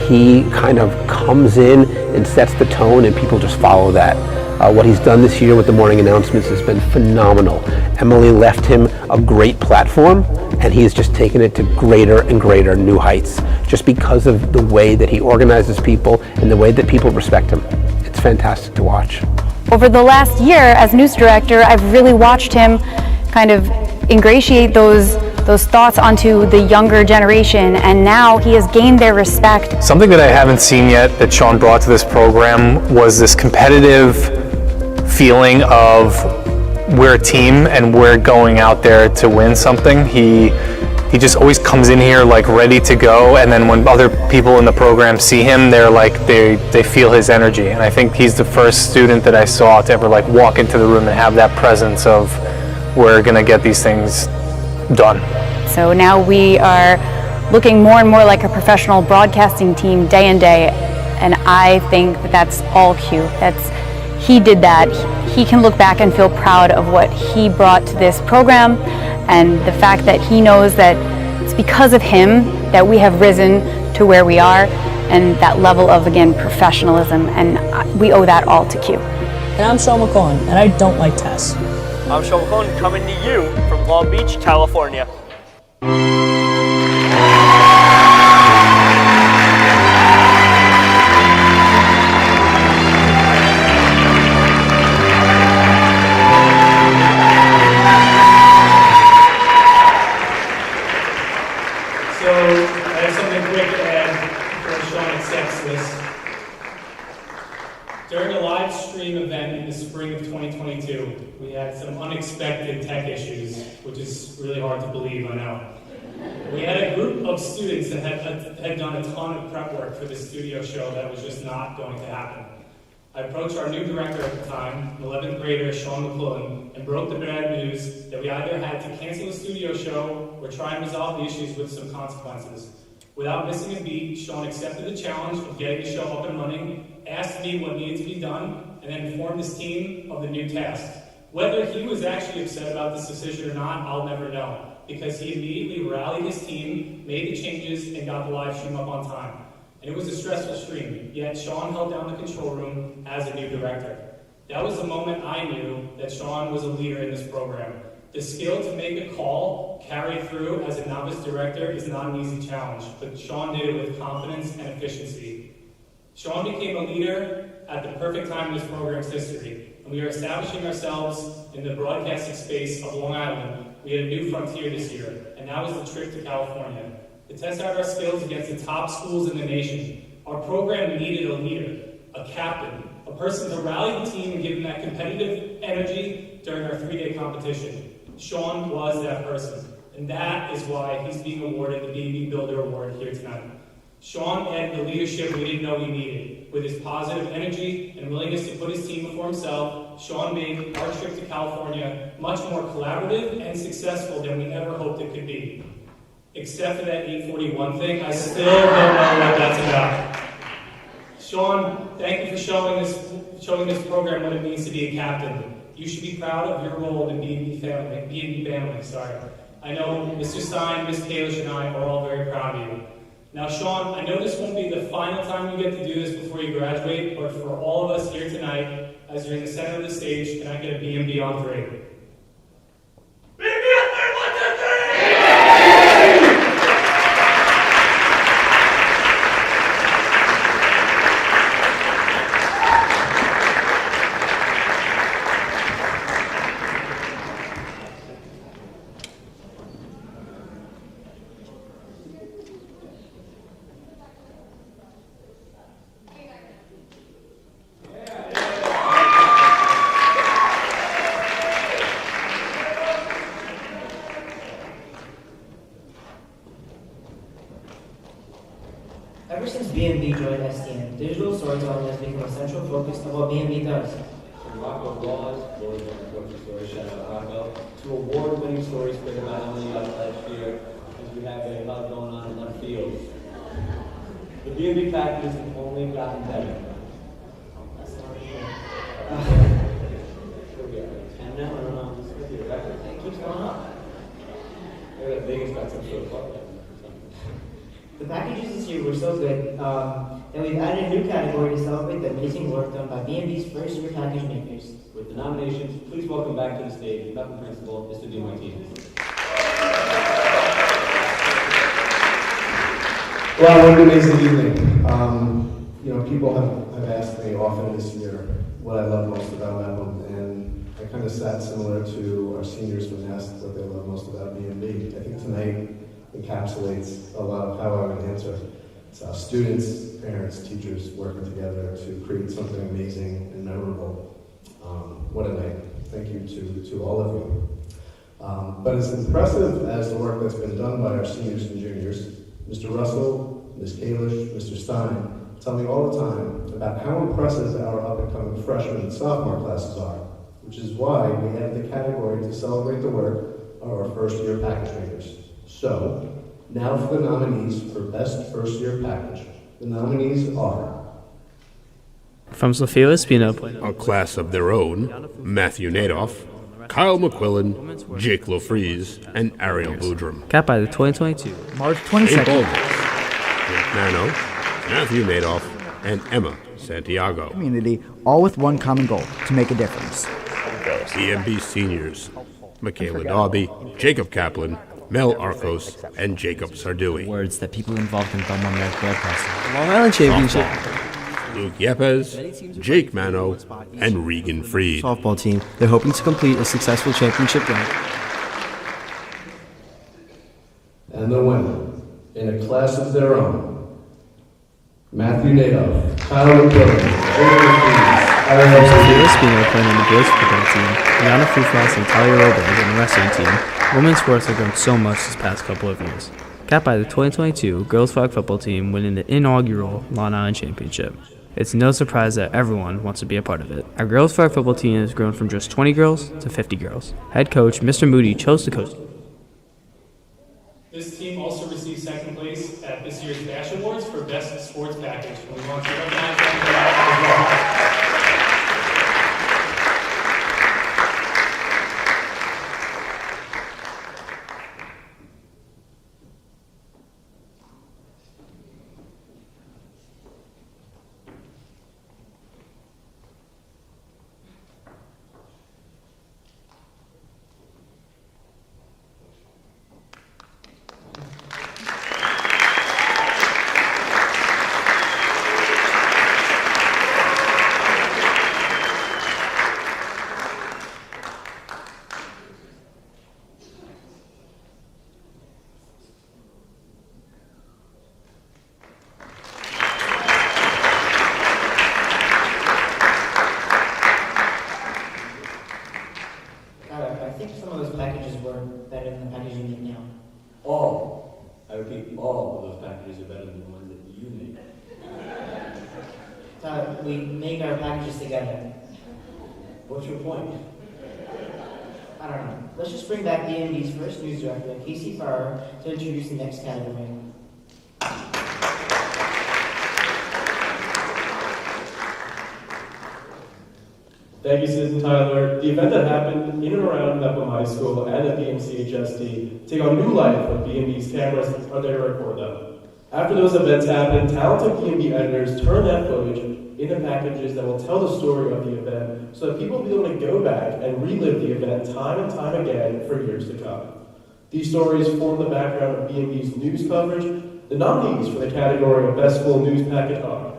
He kind of comes in and sets the tone, and people just follow that. What he's done this year with the morning announcements has been phenomenal. Emily left him a great platform, and he has just taken it to greater and greater new heights, just because of the way that he organizes people and the way that people respect him. It's fantastic to watch. Over the last year as news director, I've really watched him kind of ingratiate those thoughts onto the younger generation, and now he has gained their respect. Something that I haven't seen yet that Sean brought to this program was this competitive feeling of we're a team and we're going out there to win something. He just always comes in here like ready to go, and then when other people in the program see him, they're like they feel his energy. And I think he's the first student that I saw to ever like walk into the room and have that presence of we're gonna get these things done. So now we are looking more and more like a professional broadcasting team day and day, and I think that that's all Q. He did that. He can look back and feel proud of what he brought to this program, and the fact that he knows that it's because of him that we have risen to where we are, and that level of, again, professionalism, and we owe that all to Q. And I'm Sean McClellan, and I don't like tests. I'm Sean McClellan, coming to you from Long Beach, California. During a live stream event in the spring of 2022, we had some unexpected tech issues, which is really hard to believe, I know. We had a group of students that had done a ton of prep work for the studio show that was just not going to happen. I approached our new director at the time, 11th grader Sean McClellan, and broke the bad news that we either had to cancel the studio show or try and resolve the issues with some consequences. Without missing a beat, Sean accepted the challenge of getting the show up and running, asked me what needed to be done, and then informed his team of the new task. Whether he was actually upset about this decision or not, I'll never know, because he immediately rallied his team, made the changes, and got the live stream up on time. And it was a stressful stream, yet Sean held down the control room as a new director. That was the moment I knew that Sean was a leader in this program. The skill to make a call carry through as a novice director is not an easy challenge, but Sean did it with confidence and efficiency. Sean became a leader at the perfect time in this program's history, and we are establishing ourselves in the broadcasting space of Long Island. We had a new frontier this year, and that was the trip to California. To test out our skills against the top schools in the nation, our program needed a leader, a captain, a person to rally the team and give them that competitive energy during our 3-day competition. Sean was that person, and that is why he's being awarded the BMB Builder Award here tonight. Sean had the leadership we didn't know he needed. With his positive energy and willingness to put his team before himself, Sean made our trip to California much more collaborative and successful than we ever hoped it could be. Except for that 841 thing, I still don't know what that's about. Sean, thank you for showing this program what it means to be a captain. You should be proud of your role in BMB family. I know Mr. Stein, Ms. Kalish, and I are all very proud of you. Now, Sean, I know this won't be the final time you get to do this before you graduate, but for all of us here tonight, as you're in the center of the stage, can I get a BMB on 3? Ever since BMB joined STN, digital storytelling has become a central focus of what BMB does. From Rocco Laws, Lord of Stories, shout out Rocco, to award-winning stories created by Emily last year, as we have a lot going on in left field. The BMB packages have only gotten better. That's not true. What we at, 10 now? I don't know. This could be a record. It keeps going up. Maybe that Vegas got some sort of club. The packages this year were so good that we've added a new category to celebrate the amazing work done by BMB's first-year package makers. With the nominations, please welcome back to the stage Mountain Principal, Mr. DeMartinez. Well, what an amazing evening. People have asked me often this year what I love most about Mepham, and I kind of sat similar to our seniors when asked what they love most about BMB. I think tonight encapsulates a lot of how I would answer. It's students, parents, teachers working together to create something amazing and memorable. What a night. Thank you to all of you. But as impressive as the work that's been done by our seniors and juniors, Mr. Russell, Ms. Kalish, Mr. Stein tell me all the time about how impressive our up-and-coming freshman and sophomore classes are, which is why we have the category to celebrate the work of our first-year package makers. So, now for the nominees for Best First Year Package. The nominees are from Sophia Espino, a class of their own, Matthew Nadoff, Kyle McQuillan, Jake LaFreeze, and Ariel Boudrum. Capped by the 2022 March 22nd. Jake Mano, Matthew Nadoff, and Emma Santiago. Community, all with one common goal, to make a difference. BMB seniors, Michaela Darby, Jacob Kaplan, Mel Arcos, and Jacob Sardui. Words that people involved in Bellmore-Merrick broadcasting. Long Island Championship. Luke Yepes, Jake Mano, and Regan Freed. Softball team. They're hoping to complete a successful championship run. and the women in a class of their own. Matthew Nadoff, Kyle McQuillan, From Sophia Espino playing on the girls football team, Rihanna Fufas and Talia Robert on the wrestling team, women's sports have grown so much this past couple of years. Capped by the 2022 girls flag football team winning the inaugural Long Island Championship. It's no surprise that everyone wants to be a part of it. Our girls flag football team has grown from just 20 girls to 50 girls. Head coach Mr. Moody chose to coach. This team also received second place at this year's BMB Awards for Best Sports Package. We want to recognize them for that as well. Tyler, I think some of those packages were better than the package you make now. All, I repeat, all of those packages are better than the ones that you make. Tyler, we make our packages together. What's your point? I don't know. Let's just bring back BMB's first news director, Casey Farrar, to introduce the next category. Thank you, Susan Tyler. The event that happened in and around Mepham High School and at BMCHSD take on new life when BMB's cameras are there to record them. After those events happened, talented BMB editors turn that footage into packages that will tell the story of the event so that people will be able to go back and relive the event time and time again for years to come. These stories form the background of BMB's news coverage. The nominees for the category of Best School News Packet are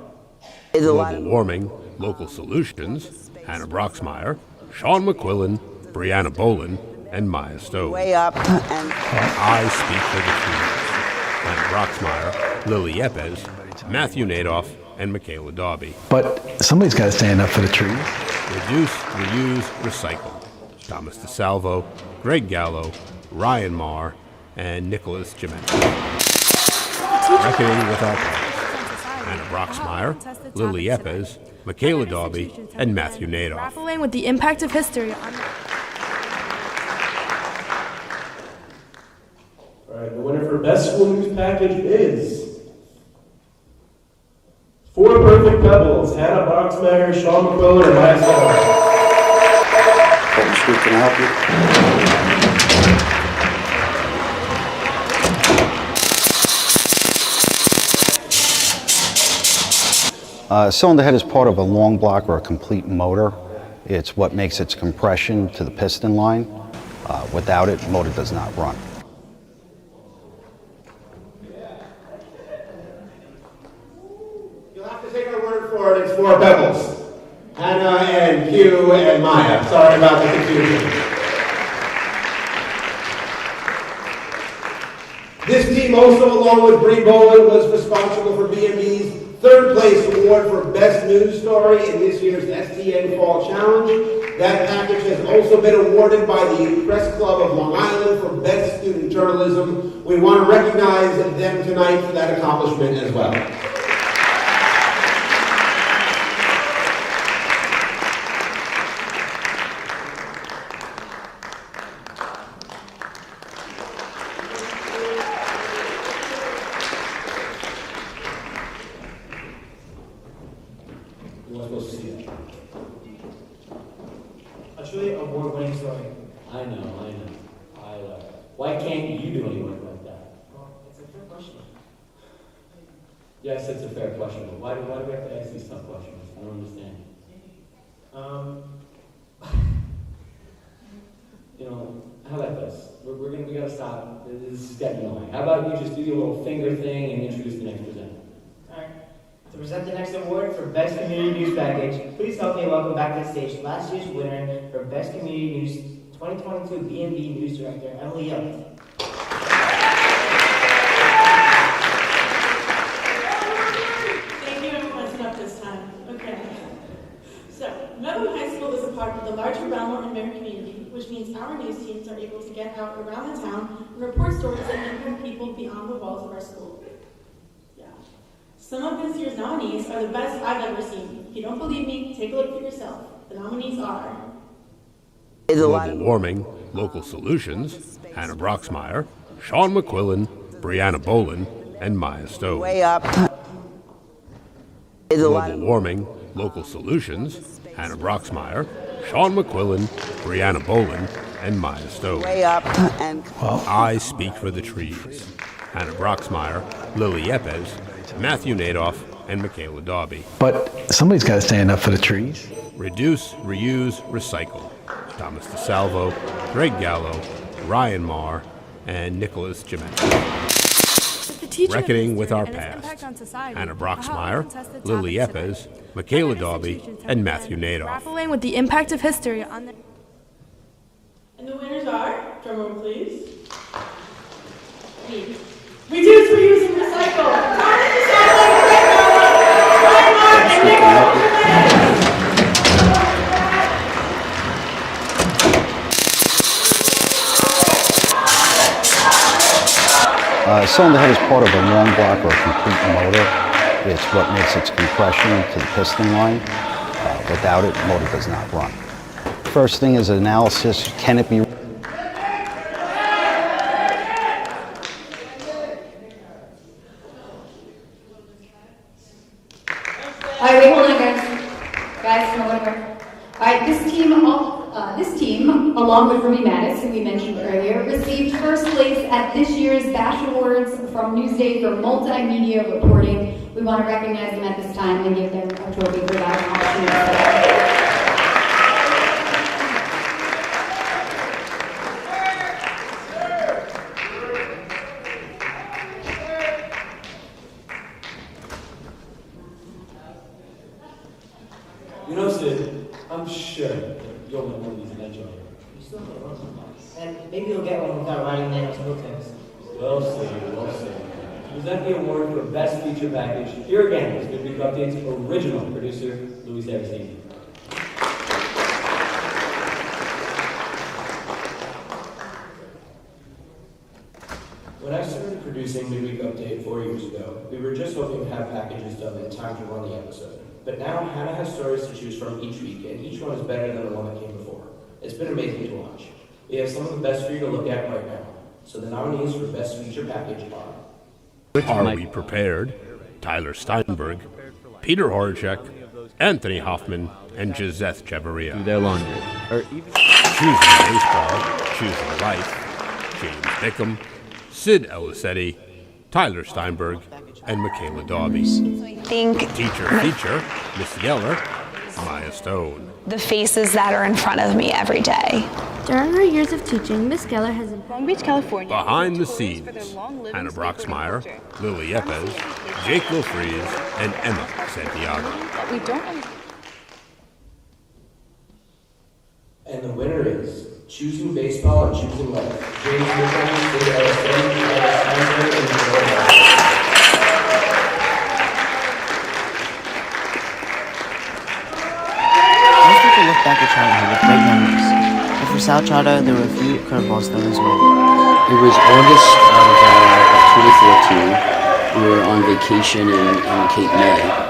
Global Warming, Local Solutions, Hannah Broxmeyer, Sean McQuillan, Brianna Bolin, and Maya Stowe. Way up and I Speak for the Trees, Hannah Broxmeyer, Lily Yepes, Matthew Nadoff, and Michaela Daubey. But somebody's got to stand up for the trees. Reduce, Reuse, Recycle, Thomas DeSalvo, Greg Gallo, Ryan Marr, and Nicholas Gementi. Reckoning with Our Past, Hannah Broxmeyer, Lily Yepes, Michaela Daubey, and Matthew Nadoff. Grappling with the impact of history on. All right, the winner for Best School News Package is Four Perfect Pebbles, Hannah Broxmeyer, Sean McQuillan, and Maya Stowe. Street, can I help you? Cylinder head is part of a long block or a complete motor. It's what makes its compression to the piston line. Without it, the motor does not run. You'll have to take our word for it. It's Four Pebbles. Hannah and Hugh and Maya. Sorry about the confusion. This team also, along with Bree Boland, was responsible for BMB's third place award for Best News Story in this year's STN Fall Challenge. That package has also been awarded by the Press Club of Long Island for Best Student Journalism. We want to recognize them tonight for that accomplishment as well. A truly award-winning story. I know. Tyler, why can't you do any work like that? Well, it's a fair question. Yes, it's a fair question, but why do we have to ask these tough questions? I don't understand. How about this? We gotta stop. This is getting annoying. How about you just do your little finger thing and introduce the next presenter? Alright. To present the next award for Best Community News Package, please help me welcome back to the stage last year's winner for Best Community News 2022 BMB News Director, Emily Young. Thank you, everyone. Up this time. Okay. So, Mepham High School is a part of the larger Bellmore-Merrick community, which means our news teams are able to get out around the town and report stories that impact people beyond the walls of our school. Yeah. Some of this year's nominees are the best I've ever seen. If you don't believe me, take a look for yourself. The nominees are Global Warming, Local Solutions, Hannah Broxmeyer, Sean McQuillan, Brianna Bolin, and Maya Stowe. way up. Global Warming, Local Solutions, Hannah Broxmeyer, Sean McQuillan, Brianna Bolin, and Maya Stowe. Way up and I Speak for the Trees, Hannah Broxmeyer, Lily Yepes, Matthew Nadoff, and Michaela Daubey. But somebody's got to stand up for the trees. Reduce, Reuse, Recycle, Thomas DeSalvo, Greg Gallo, Ryan Marr, and Nicholas Gementi. Reckoning with Our Past, Hannah Broxmeyer, Lily Yepes, Michaela Daubey, and Matthew Nadoff. Grappling with the impact of history on the. And the winners are, drumroll please. Reduce, reuse, and recycle. Thomas DeSalvo, Greg Gallo, Ryan Marr, and Nicholas Gementi. Cylinder head is part of a long block or a complete motor. It's what makes its compression to the piston line. Without it, the motor does not run. First thing is analysis. Can it be? All right, wait, hold on, guys. Guys, no whatever. All right, this team, along with Ruby Mattis, who we mentioned earlier, received first place at this year's Bash Awards from Newsday for multimedia reporting. We want to recognize them at this time and give them a trophy for that opportunity. You know, Sid, I'm sure you'll win one of these eventually. You still have one. And maybe you'll get one without riding Manos hotels. We'll see, we'll see. To present the award for Best Feature Package, here again is Good Week Update's original producer, Louis Savastini. When I started producing Midweek Update 4 years ago, we were just hoping to have packages done in time to run the episode. But now Hannah has stories to choose from each week, and each one is better than the one that came before. It's been amazing to watch. We have some of the best for you to look at right now. So the nominees for Best Feature Package are Are We Prepared? Tyler Steinberg, Peter Horacek, Anthony Hoffman, and Josette Chavarria. Do their laundry. Or even Choosing Baseball, Choosing Life, James Bickham, Sid Elisetti, Tyler Steinberg, and Michaela Daubie. I think Teacher Feature, Miss Yeller, Maya Stone. the faces that are in front of me every day. During her years of teaching, Miss Geller has in Long Beach, California. Behind the Scenes, Hannah Broxmeyer, Lily Yepes, Jake Wilfries, and Emma Santiago. We don't. And the winner is Choosing Baseball and Choosing Life. James Bickham, Sid Elisetti, Tyler Steinberg, and Michaela Daubie. Look back at childhood with great memories. But for Sal Chada, there were a few curveballs thrown as well. It was August of 2014. We were on vacation in Cape May.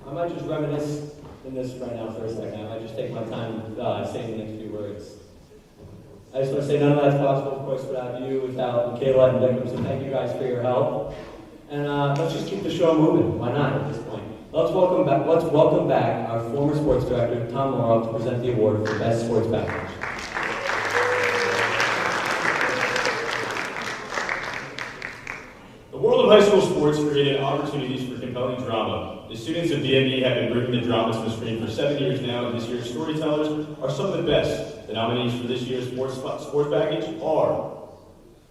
I might just reminisce in this right now for a second. I might just take my time saying the next few words. I just want to say none of that's possible, of course, without you, without Michaela and Bickham, so thank you guys for your help. And let's just keep the show moving. Why not at this point? Let's welcome back our former sports director, Tom Morrow, to present the award for Best Sports Package. The world of high school sports created opportunities for compelling drama. The students of BMB have been bringing the drama to the screen for 7 years now, and this year's storytellers are some of the best. The nominees for this year's sports package are...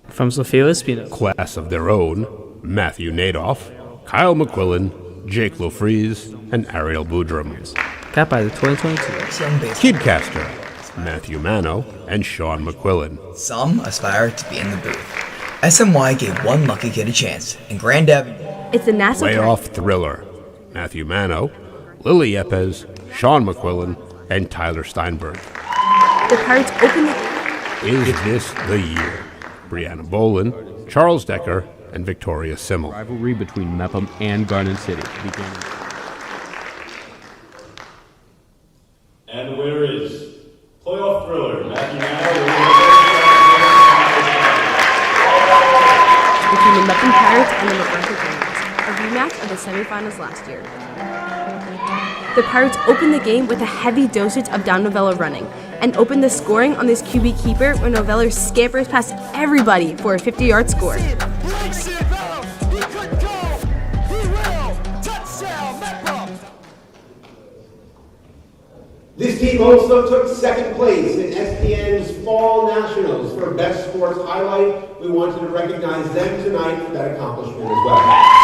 From Sophia Espino. Class of their own, Matthew Nadoff, Kyle McQuillan, Jake Lofries, and Ariel Boudrum. Capped by the 2022 Kidcaster, Matthew Mano, and Sean McQuillan. Some aspire to be in the booth. SMY gave one lucky kid a chance, and Grand Avenue. It's the NASA Playoff Thriller, Matthew Mano, Lily Yepes, Sean McQuillan, and Tyler Steinberg. The Pirates open the... Is This the Year? Brianna Bolin, Charles Decker, and Victoria Simmel. Rivalry between Mepham and Garden City began. And the winner is Playoff Thriller, Matthew Mano. Between the Mepham Pirates and the Nebraska Greyhounds, a rematch of the semifinals last year. The Pirates opened the game with a heavy dosage of down novella running, and opened the scoring on this QB keeper when Novella scampers past everybody for a 50-yard score. This team also took second place in SPN's Fall Nationals for Best Sports Highlight. We wanted to recognize them tonight for that accomplishment as well.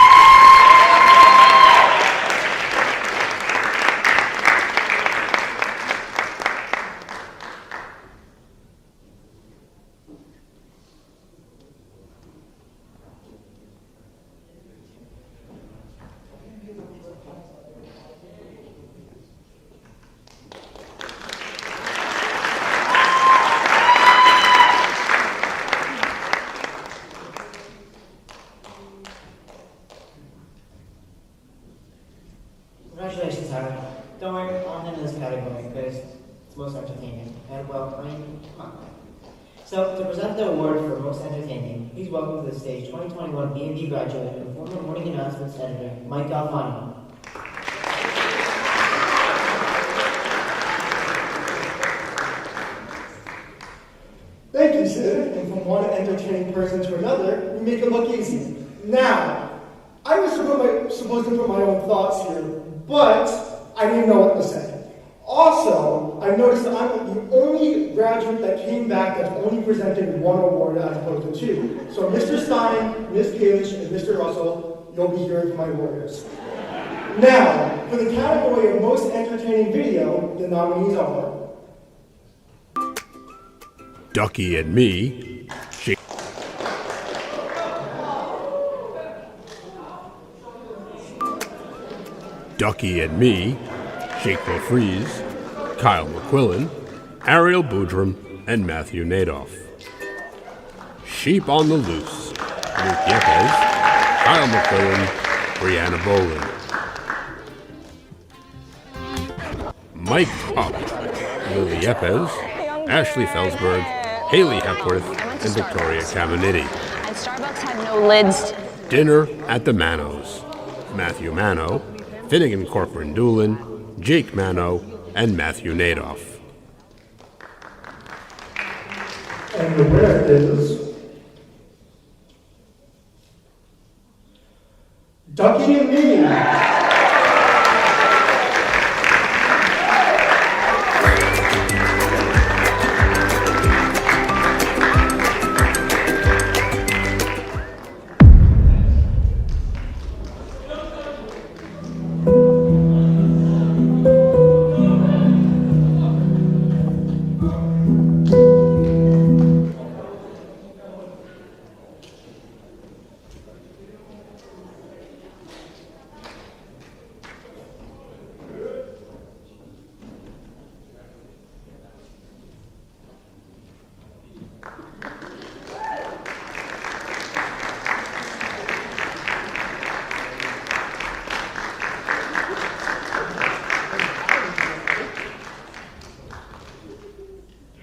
Congratulations, Tyler. Don't worry, I'll handle this category because it's most entertaining. And well, I mean, come on. So, to present the award for most entertaining, please welcome to the stage 2021 BMB graduate and former morning announcements editor, Mike Galvano. Thank you, Sid. And from one entertaining person to another, we make it look easy. Now, I was supposed to put my own thoughts here, but I didn't know what to say. Also, I noticed that I'm the only graduate that came back that's only presented one award as opposed to two. So Mr. Stein, Ms. Kalish, and Mr. Russell, you'll be hearing from my lawyers. Now, for the category of most entertaining video, the nominees are Ducky and Me, Ducky and Me, Jake Freeze, Kyle McQuillan, Ariel Boudrum, and Matthew Nadoff. Sheep on the Loose, Luke Yepes, Kyle McQuillan, Brianna Bolin. Mike Up, Lily Yepes, Ashley Felsberg, Haley Hepworth, and Victoria Caminiti. And Starbucks had no lids. Dinner at the Manos, Matthew Mano, Finnegan Corcoran Doolin, Jake Mano, and Matthew Nadoff. And the winner is Ducky and Me.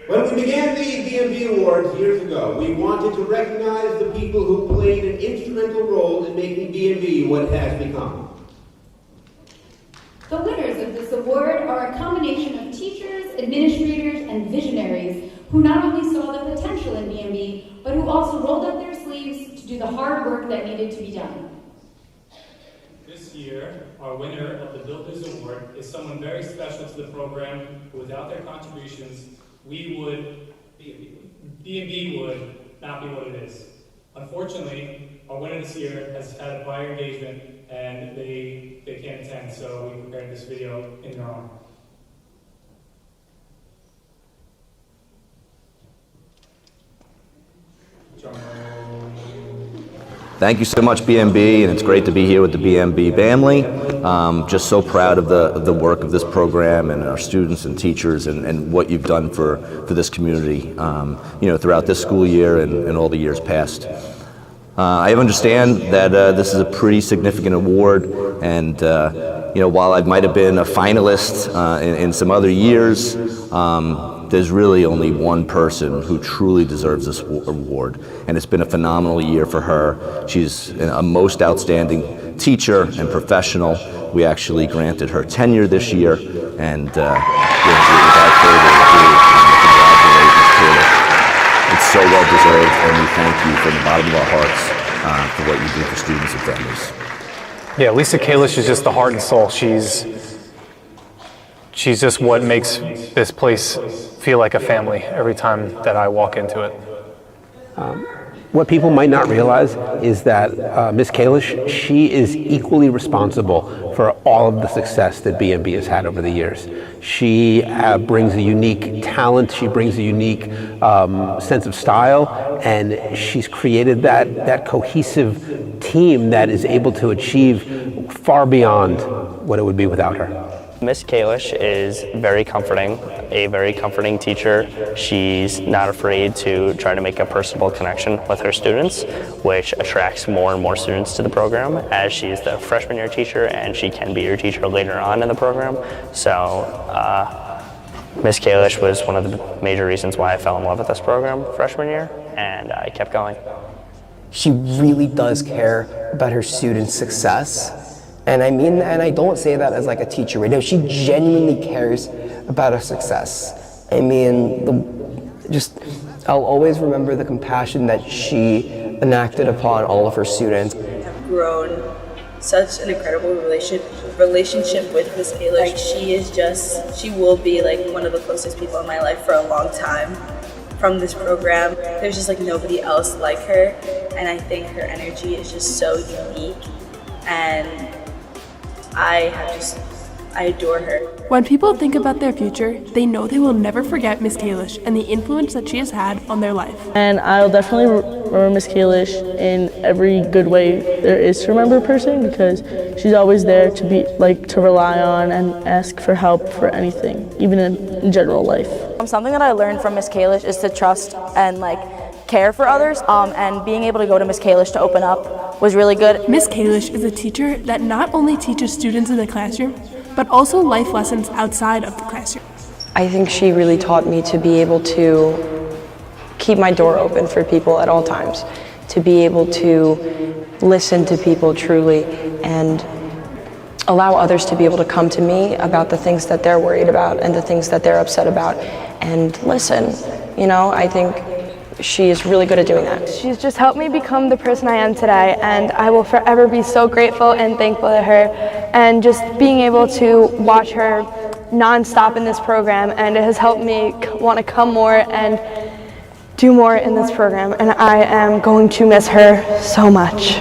When we began the BMB Awards years ago, we wanted to recognize the people who played an instrumental role in making BMB what it has become. The winners of this award are a combination of teachers, administrators, and visionaries who not only saw the potential in BMB, but who also rolled up their sleeves to do the hard work that needed to be done. This year, our winner of the Builders Award is someone very special to the program, who without their contributions, BMB would not be what it is. Unfortunately, our winner this year has had a prior engagement and they can't attend, so we prepared this video in their honor. Thank you so much, BMB, and it's great to be here with the BMB family. Just so proud of the work of this program and our students and teachers and what you've done for this community, throughout this school year and all the years past. I understand that this is a pretty significant award, and while I might have been a finalist in some other years, there's really only one person who truly deserves this award, and it's been a phenomenal year for her. She's a most outstanding teacher and professional. We actually granted her tenure this year, and without further ado, congratulate Ms. Kalish. It's so well deserved, and we thank you from the bottom of our hearts for what you do for students and families. Yeah, Lisa Kalish is just the heart and soul. She's she's just what makes this place feel like a family every time that I walk into it. What people might not realize is that Miss Kalish, she is equally responsible for all of the success that BMB has had over the years. She brings a unique talent, she brings a unique sense of style, and she's created that cohesive team that is able to achieve far beyond what it would be without her. Miss Kalish is very comforting, a very comforting teacher. She's not afraid to try to make a personable connection with her students, which attracts more and more students to the program, as she's the freshman year teacher and she can be your teacher later on in the program. So Miss Kalish was one of the major reasons why I fell in love with this program freshman year, and I kept going. She really does care about her students' success. And I don't say that as like a teacher, right? No, she genuinely cares about our success. I mean, I'll always remember the compassion that she enacted upon all of her students. I've grown such an incredible relationship with Miss Kalish. Like she will be like one of the closest people in my life for a long time. From this program, there's just like nobody else like her, and I think her energy is just so unique, and I adore her. When people think about their future, they know they will never forget Miss Kalish and the influence that she has had on their life. And I'll definitely remember Miss Kalish in every good way there is to remember a person, because she's always there to rely on and ask for help for anything, even in general life. Something that I learned from Miss Kalish is to trust and care for others, and being able to go to Miss Kalish to open up was really good. Miss Kalish is a teacher that not only teaches students in the classroom, but also life lessons outside of the classroom. I think she really taught me to be able to keep my door open for people at all times, to be able to listen to people truly and allow others to be able to come to me about the things that they're worried about and the things that they're upset about, and listen. I think she is really good at doing that. She's just helped me become the person I am today, and I will forever be so grateful and thankful to her. And just being able to watch her non-stop in this program, and it has helped me want to come more and do more in this program, and I am going to miss her so much.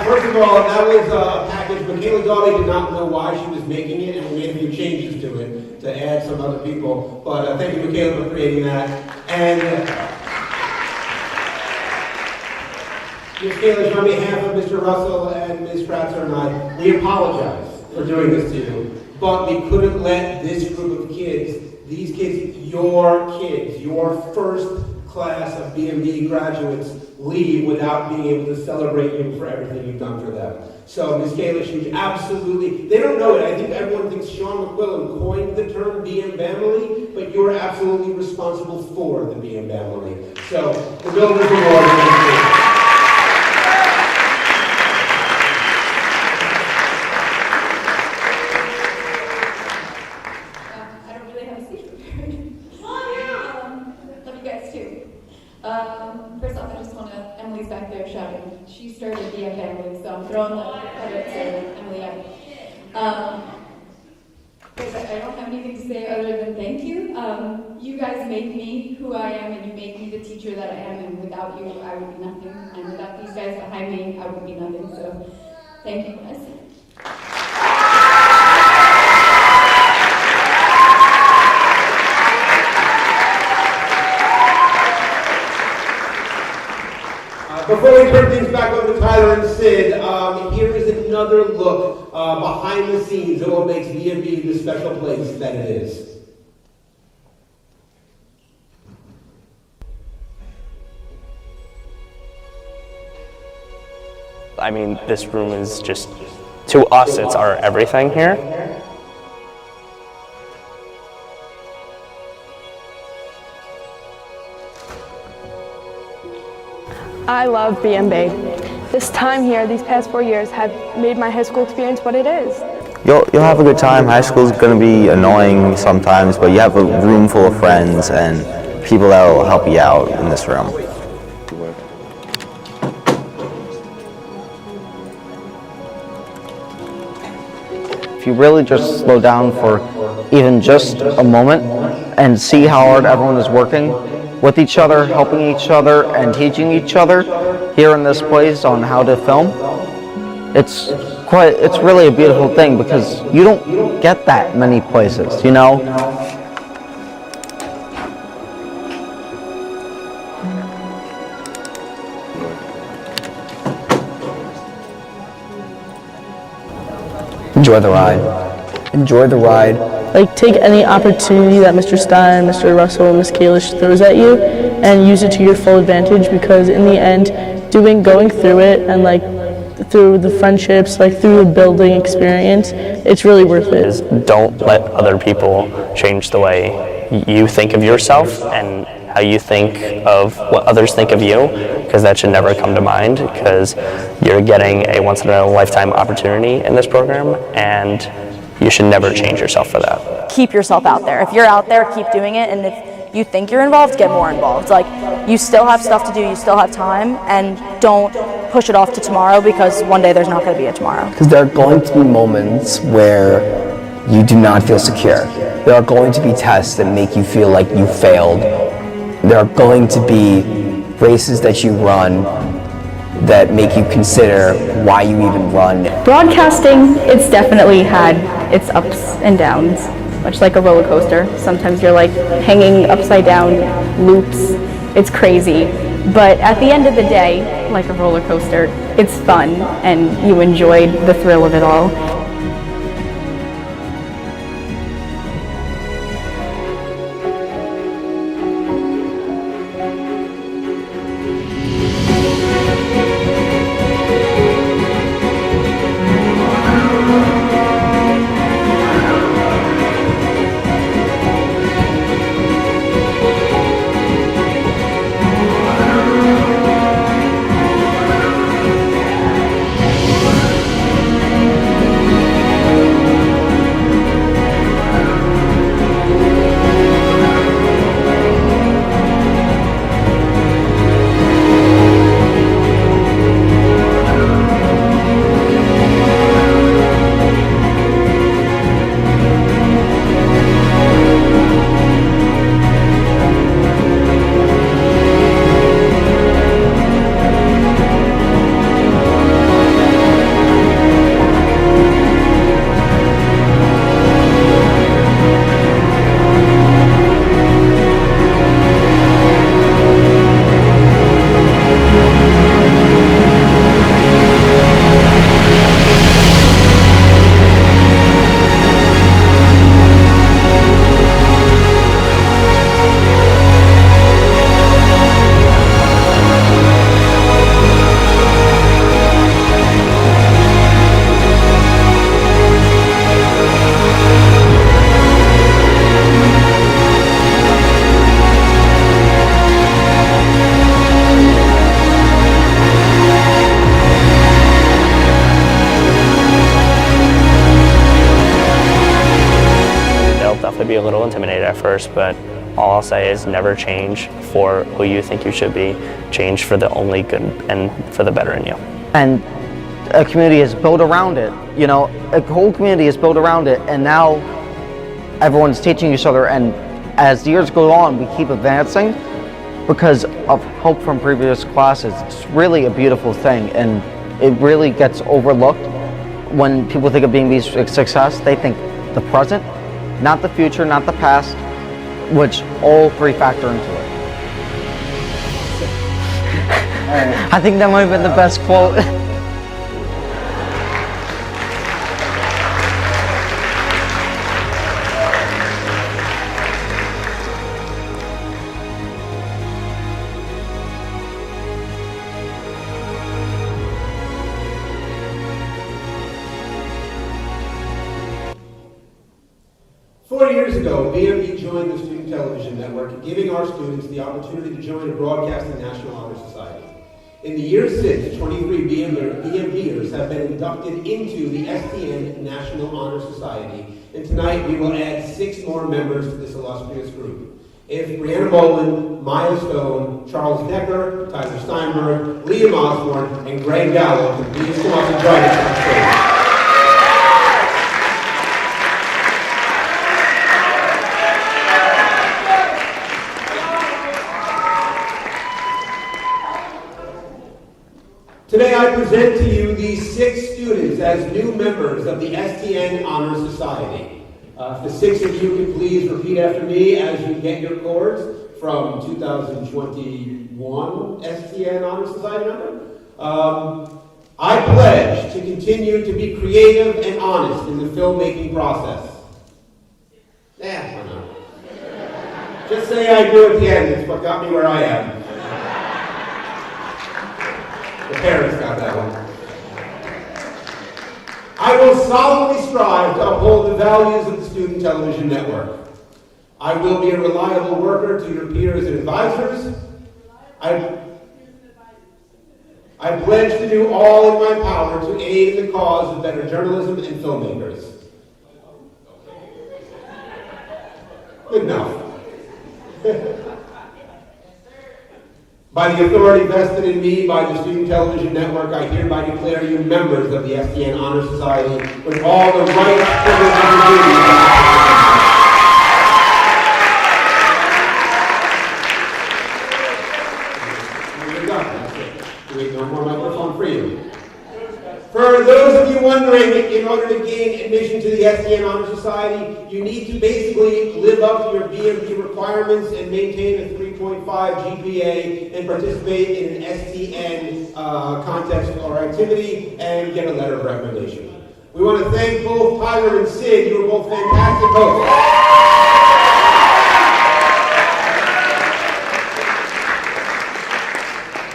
First of all, that was a package. Michaela Dawley did not know why she was making it, and we made a few changes to it to add some other people. But thank you, Michaela, for creating that. And Ms. Kalish, on behalf of Mr. Russell and Ms. Kratzer and I, we apologize for doing this to you. But we couldn't let this group of kids, these kids, your first class of BMB graduates, leave without being able to celebrate you for everything you've done for them. So, Ms. Kalish, you absolutely, they don't know it. I think everyone thinks Sean McQuillan coined the term BM family, but you're absolutely responsible for the BM family. So, the Builders Award. First off, I just want to, Emily's back there shouting. She started BM family, so I'm throwing the credit to Emily out. I don't have anything to say other than thank you. You guys make me who I am, and you make me the teacher that I am, and without you, I would be nothing. And without these guys behind me, I would be nothing. So thank you, guys. Before we turn things back over to Tyler and Sid, here is another look behind the scenes of what makes BMB the special place that it is. I mean, this room is just, to us, it's our everything here. I love BMB. This time here, these past 4 years, have made my high school experience what it is. You'll have a good time. High school's going to be annoying sometimes, but you have a room full of friends and people that will help you out in this room. If you really just slow down for even just a moment and see how hard everyone is working with each other, helping each other, and teaching each other here in this place on how to film, it's really a beautiful thing because you don't get that many places, you know? Enjoy the ride. Enjoy the ride. Like, take any opportunity that Mr. Stein, Mr. Russell, Ms. Kalish throws at you and use it to your full advantage, because in the end, going through it and like through the friendships, like through the building experience, it's really worth it. Don't let other people change the way you think of yourself and how you think of what others think of you, because that should never come to mind, because you're getting a once-in-a-lifetime opportunity in this program, and you should never change yourself for that. Keep yourself out there. If you're out there, keep doing it, and if you think you're involved, get more involved. Like, you still have stuff to do, you still have time, and don't push it off to tomorrow, because one day there's not going to be a tomorrow. Because there are going to be moments where you do not feel secure. There are going to be tests that make you feel like you failed. There are going to be races that you run that make you consider why you even run. Broadcasting, it's definitely had its ups and downs, much like a roller coaster. Sometimes you're like hanging upside down loops. It's crazy. But at the end of the day, like a roller coaster, it's fun and you enjoyed the thrill of it all. Be a little intimidated at first, but all I'll say is never change for who you think you should be. Change for the only good and for the better in you. And a community is built around it, you know, a whole community is built around it, and now everyone's teaching each other, and as the years go on, we keep advancing because of help from previous classes. It's really a beautiful thing, and it really gets overlooked. When people think of BMB's success, they think the present, not the future, not the past, which all three factor into it. I think that might have been the best quote. 4 years ago, BMB joined the Student Television Network, giving our students the opportunity to join a broadcasting National Honor Society. In the years since, 23 BMBers have been inducted into the STN National Honor Society, and tonight we will add 6 more members to this illustrious group. If Brianna Boland, Maya Stone, Charles Decker, Tyler Steinberg, Liam Osborne, and Greg Gallo could please come up and join us on stage. Today I present to you these 6 students as new members of the STN Honor Society. If the 6 of you could please repeat after me as you get your cords from 2021 STN Honor Society number. I pledge to continue to be creative and honest in the filmmaking process. Why not? Just say I do at the end. It's what got me where I am. The parents got that one. I will solemnly strive to uphold the values of the Student Television Network. I will be a reliable worker to your peers and advisors. I pledge to do all in my power to aid in the cause of better journalism and filmmakers. Good enough. By the authority vested in me by the Student Television Network, I hereby declare you members of the STN Honor Society with all the rights, privileges, and duties. No more microphone for you. For those of you wondering, in order to gain admission to the STN Honor Society, you need to basically live up to your BMB requirements and maintain a 3.5 GPA and participate in an STN contest or activity and get a letter of recommendation. We want to thank both Tyler and Sid. You were both fantastic hosts.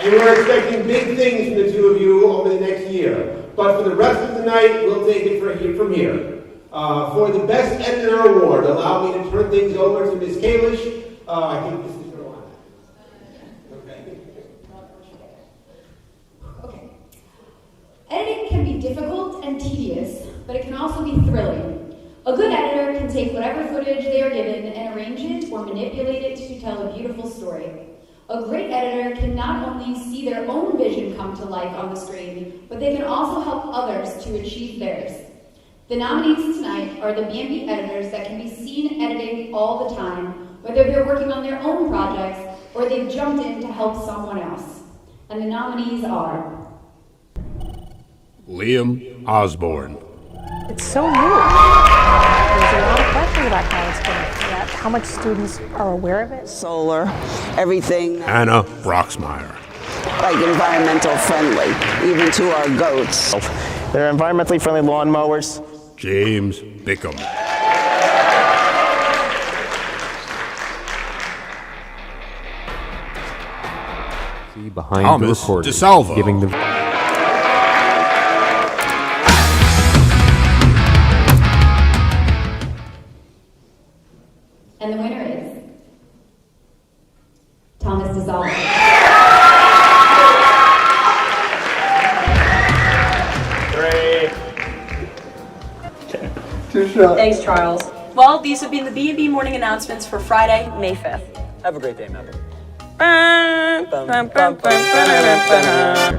And we're expecting big things from the 2 of you over the next year. But for the rest of the night, we'll take it from here. For the Best Editor Award, allow me to turn things over to Ms. Kalish. I think this is your one. Okay. Editing can be difficult and tedious, but it can also be thrilling. A good editor can take whatever footage they are given and arrange it or manipulate it to tell a beautiful story. A great editor can not only see their own vision come to life on the screen, but they can also help others to achieve theirs. The nominees tonight are the BMB editors that can be seen editing all the time, whether they're working on their own projects or they've jumped in to help someone else. And the nominees are Liam Osborne, It's so new. There's a lot of questions about how it's going to yet, how much students are aware of it. Solar, everything. Anna Broxmeyer, Like environmental friendly, even to our goats. They're environmentally friendly lawnmowers. James Bickham, See behind Thomas the recording, DeSalvo, giving the And the winner is Thomas DeSalvo. Thanks, Charles. Well, these have been the B&B morning announcements for Friday, May 5th. Have a great day, Maverick.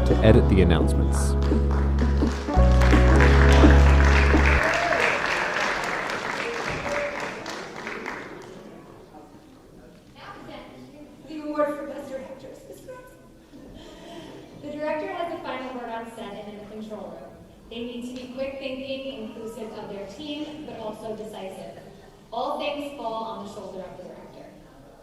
to edit the announcements. The award for Best Directors. The director has the final word on set and in the control room. They need to be quick thinking, inclusive of their team, but also decisive. All things fall on the shoulder of the director.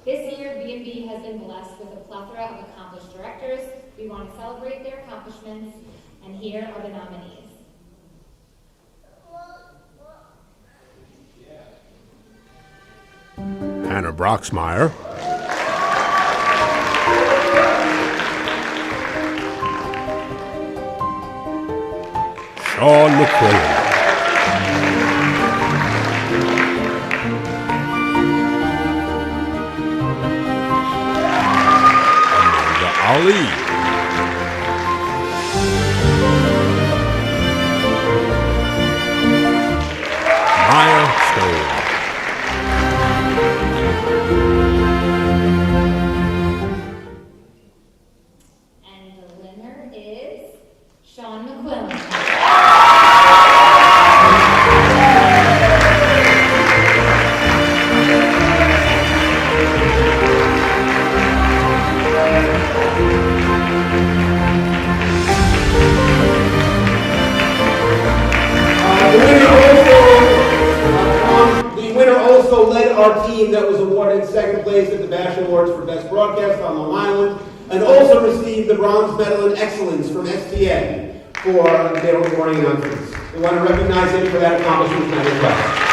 This year, B&B has been blessed with a plethora of accomplished directors. We want to celebrate their accomplishments, and here are the nominees. Anna Broxmeyer, Sean McQuillan, Amanda Ali, team that was awarded second place at the BASH Awards for Best Broadcast on Long Island, and also received the Bronze Medal in Excellence from STN for their morning announcements. We want to recognize him for that accomplishment tonight as well.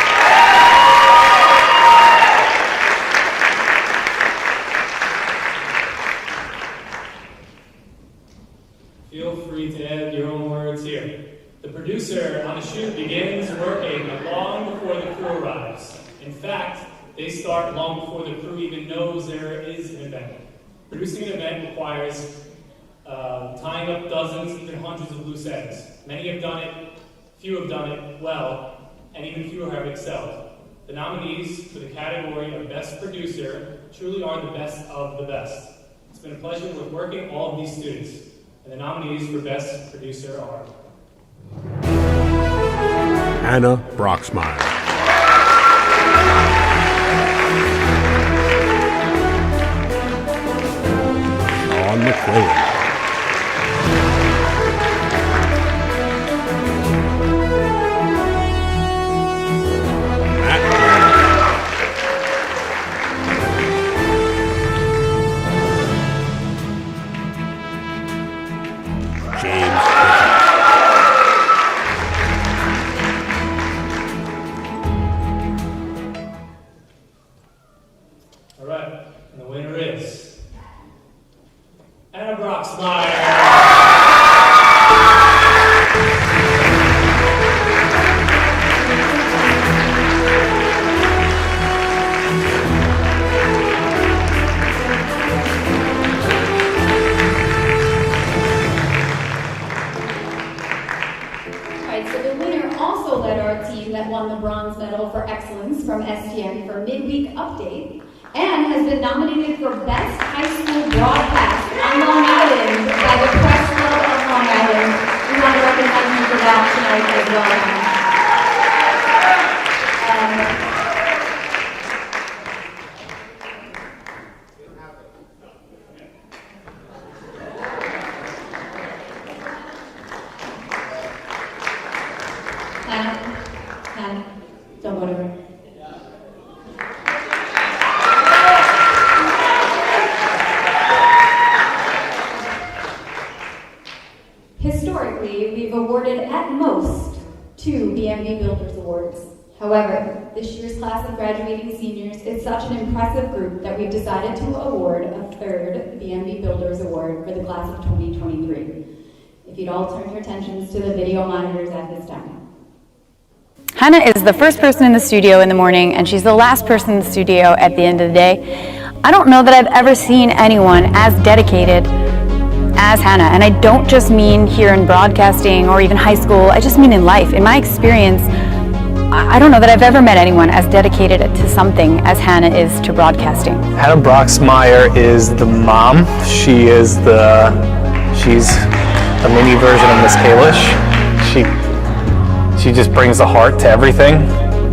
Feel free to add your own words here. The producer on a shoot begins working long before the crew arrives. In fact, they start long before the crew even knows there is an event. Producing an event requires tying up dozens, even hundreds of loose ends. Many have done it, few have done it well, and even fewer have excelled. The nominees for the category of Best Producer truly are the best of the best. It's been a pleasure with working all of these students. And the nominees for Best Producer are Hannah Broxmeyer, Sean McQuaid, from STN for Midweek Update, and has been nominated for Best High School Broadcast on Long Island by the Press Club of Long Island. We want to recognize you for that tonight as well. Hannah, don't go to her. Historically, we've awarded at most 2 BMB Builders Awards. However, this year's class of graduating seniors is such an impressive group that we've decided to award a 3rd BMB Builders Award for the class of 2023. If you'd all turn your attentions to the video monitors at this time. Hannah is the first person in the studio in the morning, and she's the last person in the studio at the end of the day. I don't know that I've ever seen anyone as dedicated as Hannah, and I don't just mean here in broadcasting or even high school, I just mean in life. In my experience, I don't know that I've ever met anyone as dedicated to something as Hannah is to broadcasting. Hannah Broxmeyer is the mom. She's a mini version of Miss Kalish. She just brings the heart to everything.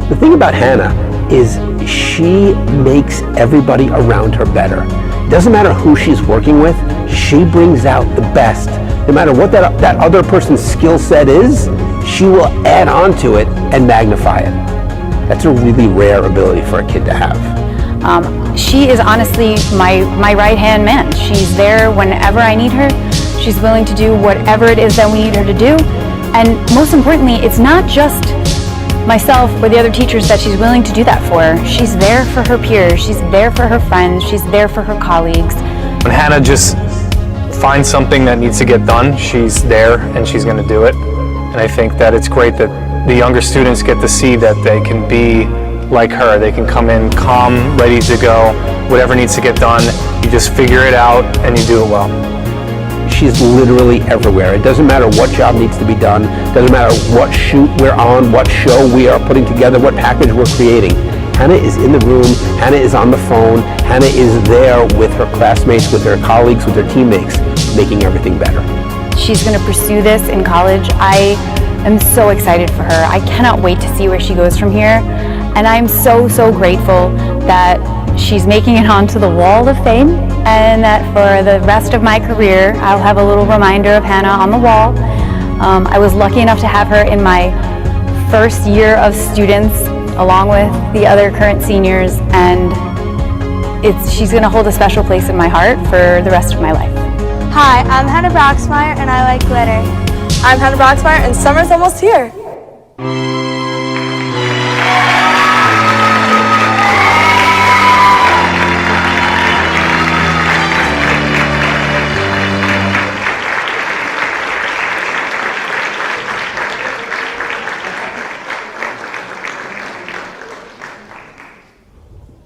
The thing about Hannah is she makes everybody around her better. It doesn't matter who she's working with, she brings out the best. No matter what that other person's skill set is, she will add on to it and magnify it. That's a really rare ability for a kid to have. She is honestly my right-hand man. She's there whenever I need her. She's willing to do whatever it is that we need her to do. And most importantly, it's not just myself or the other teachers that she's willing to do that for. She's there for her peers, she's there for her friends, she's there for her colleagues. When Hannah just finds something that needs to get done, she's there and she's going to do it. And I think that it's great that the younger students get to see that they can be like her. They can come in calm, ready to go. Whatever needs to get done, you just figure it out and you do it well. She's literally everywhere. It doesn't matter what job needs to be done. It doesn't matter what shoot we're on, what show we are putting together, what package we're creating. Hannah is in the room. Hannah is on the phone. Hannah is there with her classmates, with her colleagues, with her teammates, making everything better. She's going to pursue this in college. I am so excited for her. I cannot wait to see where she goes from here. And I'm so grateful that she's making it onto the wall of fame, and that for the rest of my career, I'll have a little reminder of Hannah on the wall. I was lucky enough to have her in my first year of students along with the other current seniors, and she's going to hold a special place in my heart for the rest of my life. Hi, I'm Hannah Broxmeyer and I like glitter. I'm Hannah Broxmeyer and summer's almost here.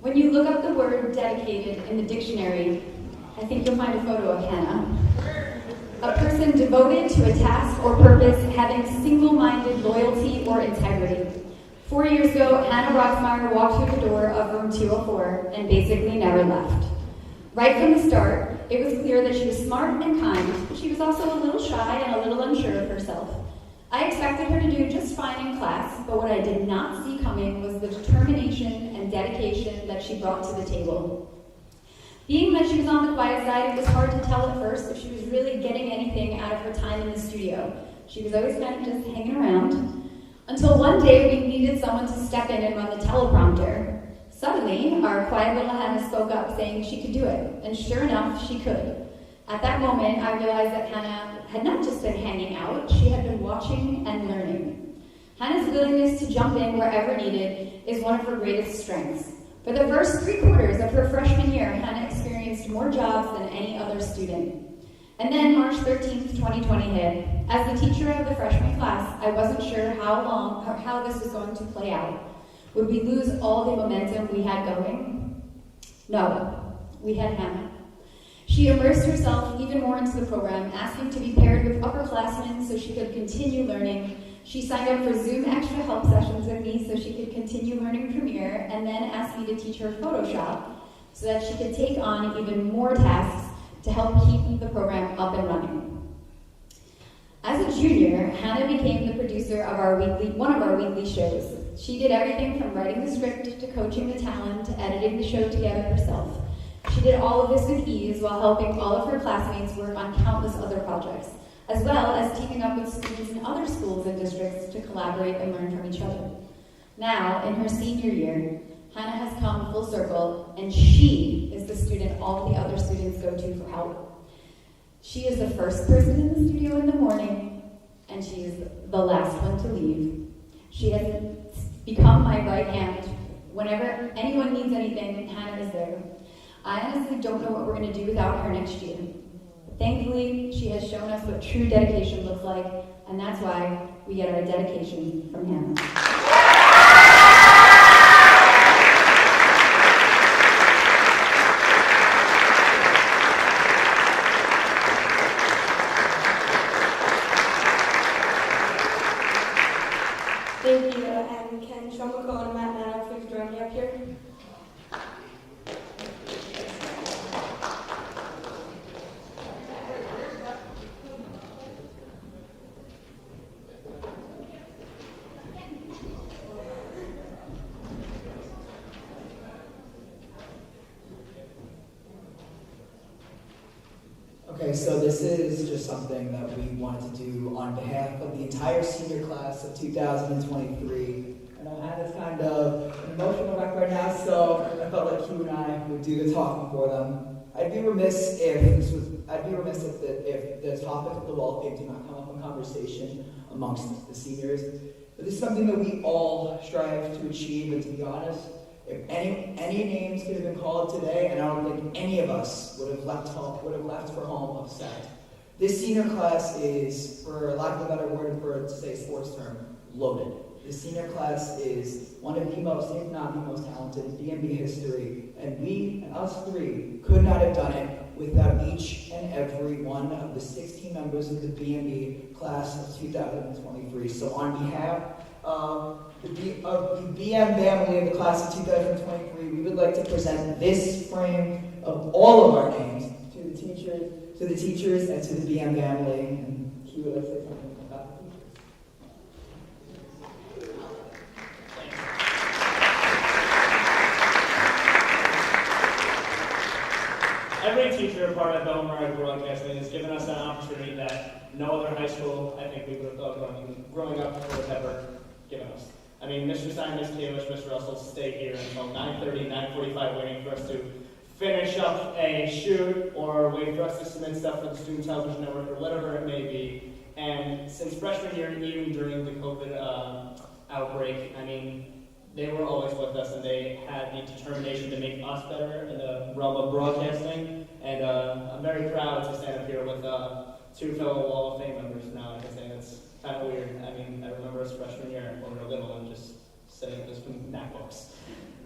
When you look up the word dedicated in the dictionary, I think you'll find a photo of Hannah. A person devoted to a task or purpose, having single-minded loyalty or integrity. 4 years ago, Hannah Broxmeyer walked through the door of room 204 and basically never left. Right from the start, it was clear that she was smart and kind, but she was also a little shy and a little unsure of herself. I expected her to do just fine in class, but what I did not see coming was the determination and dedication that she brought to the table. Being that she was on the quiet side, it was hard to tell at first if she was really getting anything out of her time in the studio. She was always kind of just hanging around. Until one day we needed someone to step in and run the teleprompter. Suddenly, our quiet little Hannah spoke up saying she could do it, and sure enough, she could. At that moment, I realized that Hannah had not just been hanging out, she had been watching and learning. Hannah's willingness to jump in wherever needed is one of her greatest strengths. For the first 3 quarters of her freshman year, Hannah experienced more jobs than any other student. And then March 13th, 2020 hit. As the teacher of the freshman class, I wasn't sure how this was going to play out. Would we lose all the momentum we had going? No, we had Hannah. She immersed herself even more into the program, asking to be paired with upperclassmen so she could continue learning. She signed up for Zoom extra help sessions with me so she could continue learning Premiere, and then asked me to teach her Photoshop so that she could take on even more tasks to help keep the program up and running. As a junior, Hannah became the producer of one of our weekly shows. She did everything from writing the script to coaching the talent to editing the show together herself. She did all of this with ease while helping all of her classmates work on countless other projects, as well as teaming up with students in other schools and districts to collaborate and learn from each other. Now, in her senior year, Hannah has come full circle, and she is the student all the other students go to for help. She is the first person in the studio in the morning, and she is the last one to leave. She has become my right hand. Whenever anyone needs anything, Hannah is there. I honestly don't know what we're going to do without her next year. Thankfully, she has shown us what true dedication looks like, and that's why we get our dedication from Hannah. Thank you, and can Sean McCall and Matt Nana please join me up here? Okay, so this is just something that we wanted to do on behalf of the entire senior class of 2023. I know Hannah's kind of an emotional wreck right now, so I felt like Hugh and I would do the talking for them. I'd be remiss if the topic of the wall of fame did not come up in conversation amongst the seniors. But this is something that we all strive to achieve, and to be honest, if any names could have been called today, and I don't think any of us would have left for home upset. This senior class is, for lack of a better word for to say sports term, loaded. This senior class is one of the most, if not the most talented in BMB history, and we, and us three, could not have done it without each and every one of the 16 members of the BMB class of 2023. So on behalf of the BM family of the class of 2023, we would like to present this frame of all of our names to the teachers, and to the BM family. And Hugh would like to say something about the teachers. Every teacher part of Bellmore-Merrick Broadcasting has given us an opportunity that no other high school I think we would have thought growing up would have ever given us. I mean, Mr. Stein, Ms. Kalish, Mr. Russell stay here until 9:30, 9:45, waiting for us to finish up a shoot or wait for us to submit stuff for the Student Television Network or whatever it may be. And since freshman year, even during the COVID outbreak, I mean, they were always with us, and they had the determination to make us better in the realm of broadcasting. And I'm very proud to stand up here with two fellow Wall of Fame members now. I can say that's kind of weird. I mean, I remember us freshman year when we were little and just sitting with those MacBooks.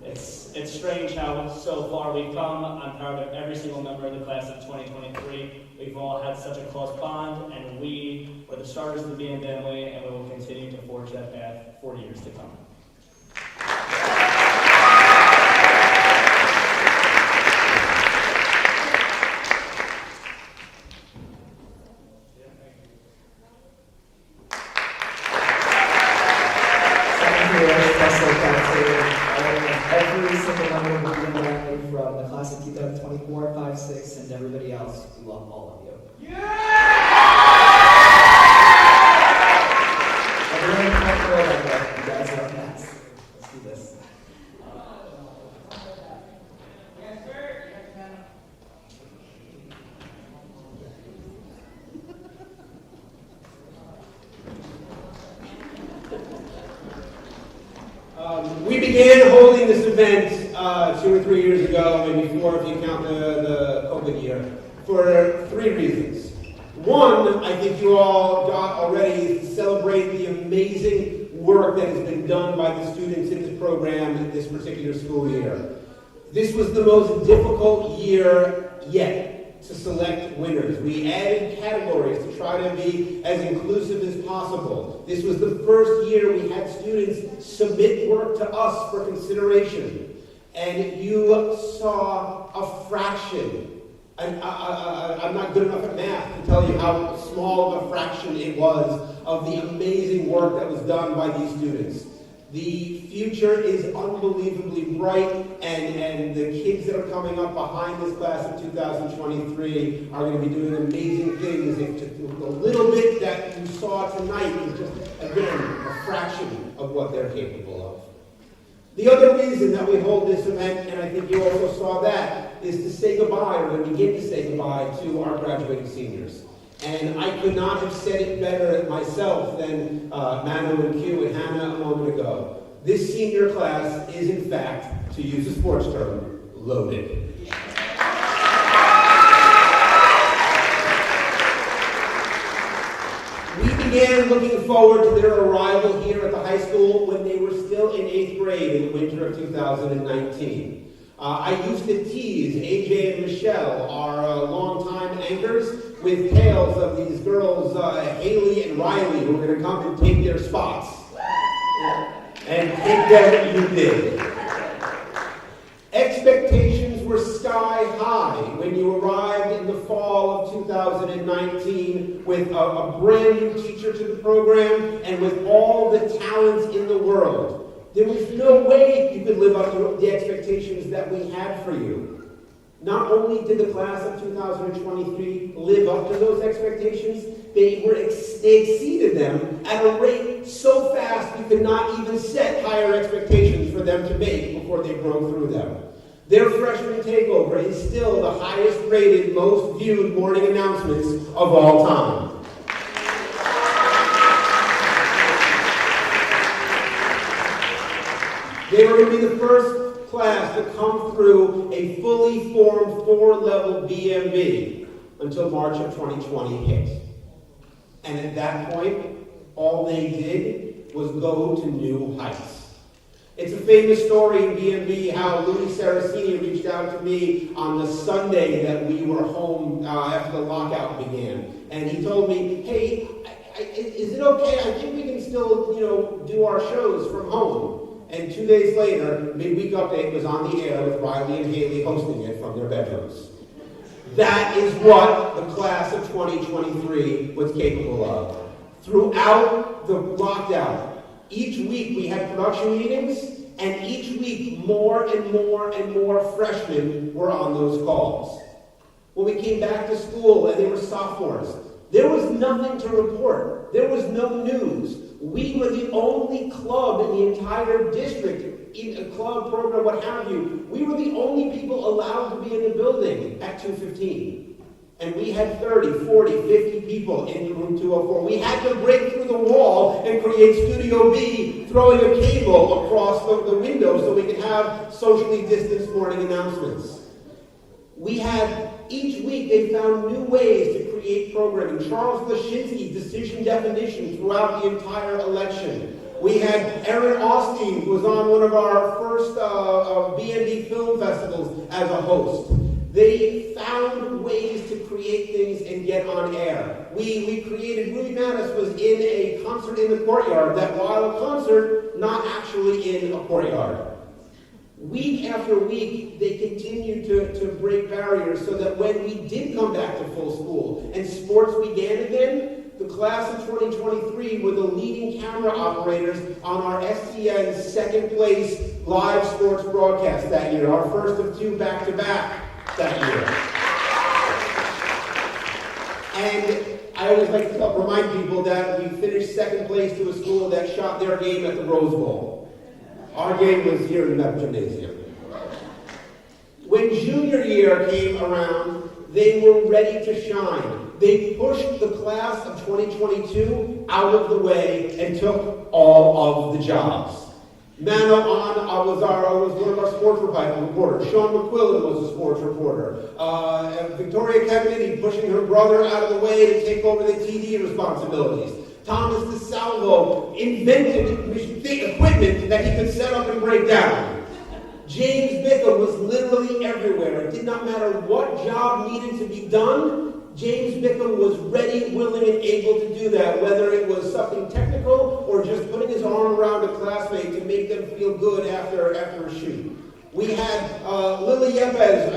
It's strange how so far we've come. I'm proud of every single member of the class of 2023. We've all had such a close bond, and we were the starters of the BMB family, and we will continue to forge that path for years to come. Every single member of the BMB family from the class of 2024, 5, 6, and everybody else. We love all of you. Yeah! Everyone come forward like that. You guys are up next. Let's do this. We began holding this event 2 or 3 years ago, maybe 4 if you count the COVID year, for 3 reasons. One, I think you all got already, is to celebrate the amazing work that has been done by the students in this program this particular school year. This was the most difficult year yet to select winners. We added categories to try to be as inclusive as possible. This was the first year we had students submit work to us for consideration. And you saw a fraction. I'm not good enough at math to tell you how small of a fraction it was of the amazing work that was done by these students. The future is unbelievably bright, and the kids that are coming up behind this class of 2023 are going to be doing amazing things. If just a little bit that you saw tonight is just, again, a fraction of what they're capable of. The other reason that we hold this event, and I think you also saw that, is to say goodbye, or to begin to say goodbye to our graduating seniors. And I could not have said it better myself than Manu and Q and Hannah a moment ago. This senior class is, in fact, to use a sports term, loaded. We began looking forward to their arrival here at the high school when they were still in 8th grade in the winter of 2019. I used to tease AJ and Michelle, our longtime anchors, with tales of these girls, Haley and Riley, who were going to come and take their spots. And take them, you did. Expectations were sky high when you arrived in the fall of 2019 with a brand new teacher to the program and with all the talents in the world. There was no way you could live up to the expectations that we had for you. Not only did the class of 2023 live up to those expectations, they exceeded them at a rate so fast you could not even set higher expectations for them to make before they broke through them. Their freshman takeover is still the highest rated, most viewed morning announcements of all time. They were going to be the first class to come through a fully formed 4-level BMB until March of 2020 hit. And at that point, all they did was go to new heights. It's a famous story in BMB how Louis Saraceni reached out to me on the Sunday that we were home after the lockout began. And he told me, hey, is it okay? I think we can still, do our shows from home. And 2 days later, Midweek Update was on the air with Riley and Haley hosting it from their bedrooms. That is what the class of 2023 was capable of. Throughout the lockdown, each week we had production meetings, and each week more and more and more freshmen were on those calls. When we came back to school and they were sophomores, there was nothing to report. There was no news. We were the only club in the entire district, in a club program, what have you. We were the only people allowed to be in the building at 2:15. And we had 30, 40, 50 people in room 204. We had to break through the wall and create Studio B, throwing a cable across the window so we could have socially distanced morning announcements. We had, each week they found new ways to create programming. Charles Lashinsky, decision definition throughout the entire election. We had Erin Austin, who was on one of our first BMB film festivals as a host. They found ways to create things and get on air. We created, Ruby Mattis was in a concert in the courtyard, that while a concert, not actually in a courtyard. Week after week, they continued to break barriers so that when we did come back to full school and sports began again, the class of 2023 were the leading camera operators on our STN second place live sports broadcast that year, our first of two back-to-back that year. And I always like to remind people that we finished second place to a school that shot their game at the Rose Bowl. Our game was here in that gymnasium. When junior year came around, they were ready to shine. They pushed the class of 2022 out of the way and took all of the jobs. Mano On was one of our sports reporters. Sean McQuillan was a sports reporter. Victoria Kennedy pushing her brother out of the way to take over the TD responsibilities. Thomas DeSalvo invented equipment that he could set up and break down. James Bickham was literally everywhere. It did not matter what job needed to be done. James Bickham was ready, willing, and able to do that, whether it was something technical or just putting his arm around a classmate to make them feel good after a shoot. We had Lily Yepes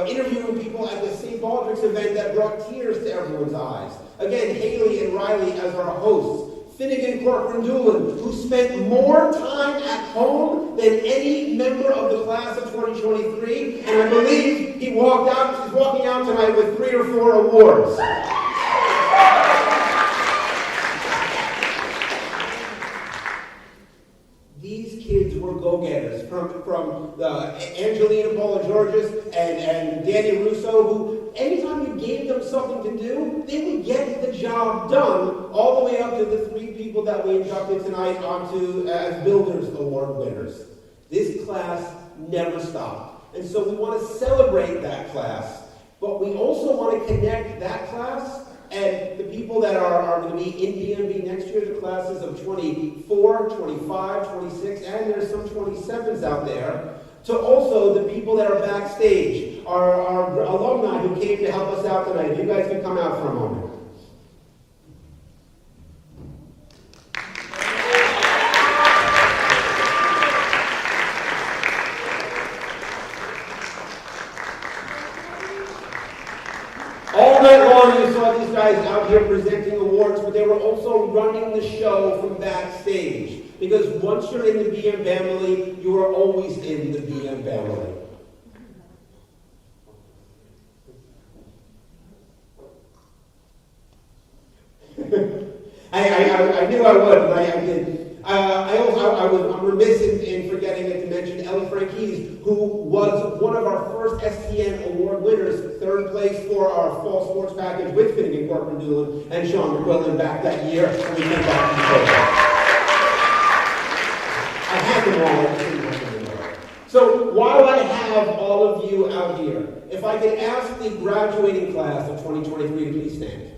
interviewing people at the St. Baldrick's event that brought tears to everyone's eyes. Again, Haley and Riley as our hosts. Finnegan Corcoran-Doolin, who spent more time at home than any member of the class of 2023, and I believe he's walking out tonight with 3 or 4 awards. These kids were go-getters, from Angelina Paula-Georges and Danny Russo, who anytime you gave them something to do, they would get the job done, all the way up to the 3 people that we inducted tonight onto as Builders Award winners. This class never stopped. And so we want to celebrate that class, but we also want to connect that class and the people that are going to be in BMB next year, the classes of 24, 25, 26, and there's some 27s out there, to also the people that are backstage, our alumni who came to help us out tonight. If you guys can come out for a moment. All night long you saw these guys out here presenting awards, but they were also running the show from backstage. Because once you're in the BM family, you are always in the BM family. I knew I would, but I did. I'm remiss in forgetting to mention Ellie Franquise, who was one of our first STN award winners, 3rd place for our fall sports package with Finnegan Corcoran-Doolin and Sean McQuillan back that year when we came back from the program. I had them all. So while I have all of you out here, if I could ask the graduating class of 2023 to please stand.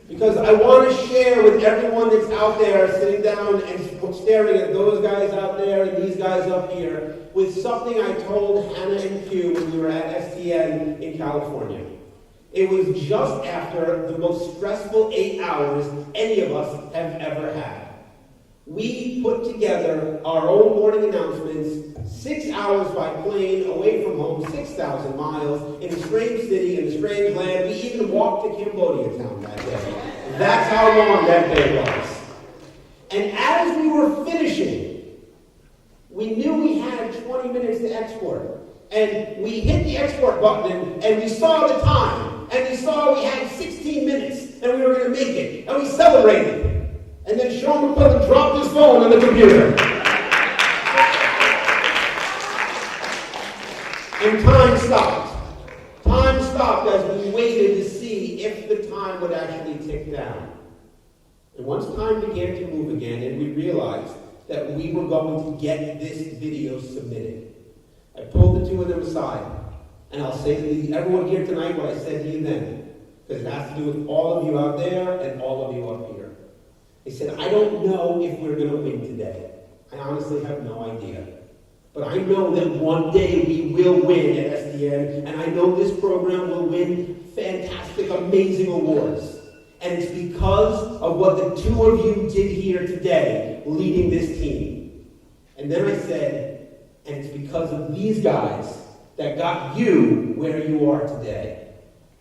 Because I want to share with everyone that's out there sitting down and staring at those guys out there and these guys up here with something I told Hannah and Q when we were at STN in California. It was just after the most stressful 8 hours any of us have ever had. We put together our own morning announcements 6 hours by plane away from home, 6,000 miles, in a strange city, in a strange land. We even walked to Cambodia town that day. That's how long that day was. And as we were finishing, we knew we had 20 minutes to export. And we hit the export button, and we saw the time, and we saw we had 16 minutes and we were going to make it. And we celebrated. And then Sean McClellan dropped his phone on the computer. And time stopped. Time stopped as we waited to see if the time would actually tick down. And once time began to move again and we realized that we were going to get this video submitted, I pulled the two of them aside. And I'll say to everyone here tonight what I said to you then, because it has to do with all of you out there and all of you up here. I said, I don't know if we're going to win today. I honestly have no idea. But I know that one day we will win at SDN, and I know this program will win fantastic, amazing awards. And it's because of what the two of you did here today, leading this team. And then I said, and it's because of these guys that got you where you are today.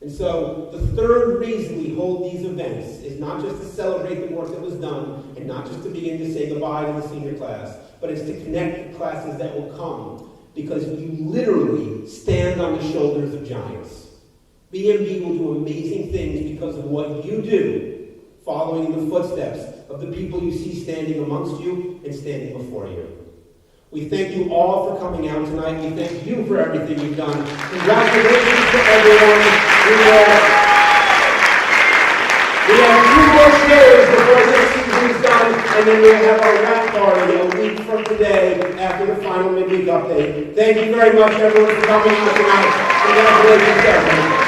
And so the third reason we hold these events is not just to celebrate the work that was done and not just to begin to say goodbye to the senior class, but it's to connect the classes that will come, because you literally stand on the shoulders of giants. BMB will do amazing things because of what you do, following in the footsteps of the people you see standing amongst you and standing before you. We thank you all for coming out tonight. We thank you for everything you've done. Congratulations to everyone. We have 2 more shows before this season is done, and then we'll have our wrap party a week from today after the final midweek update. Thank you very much, everyone, for coming out tonight. Congratulations, everyone.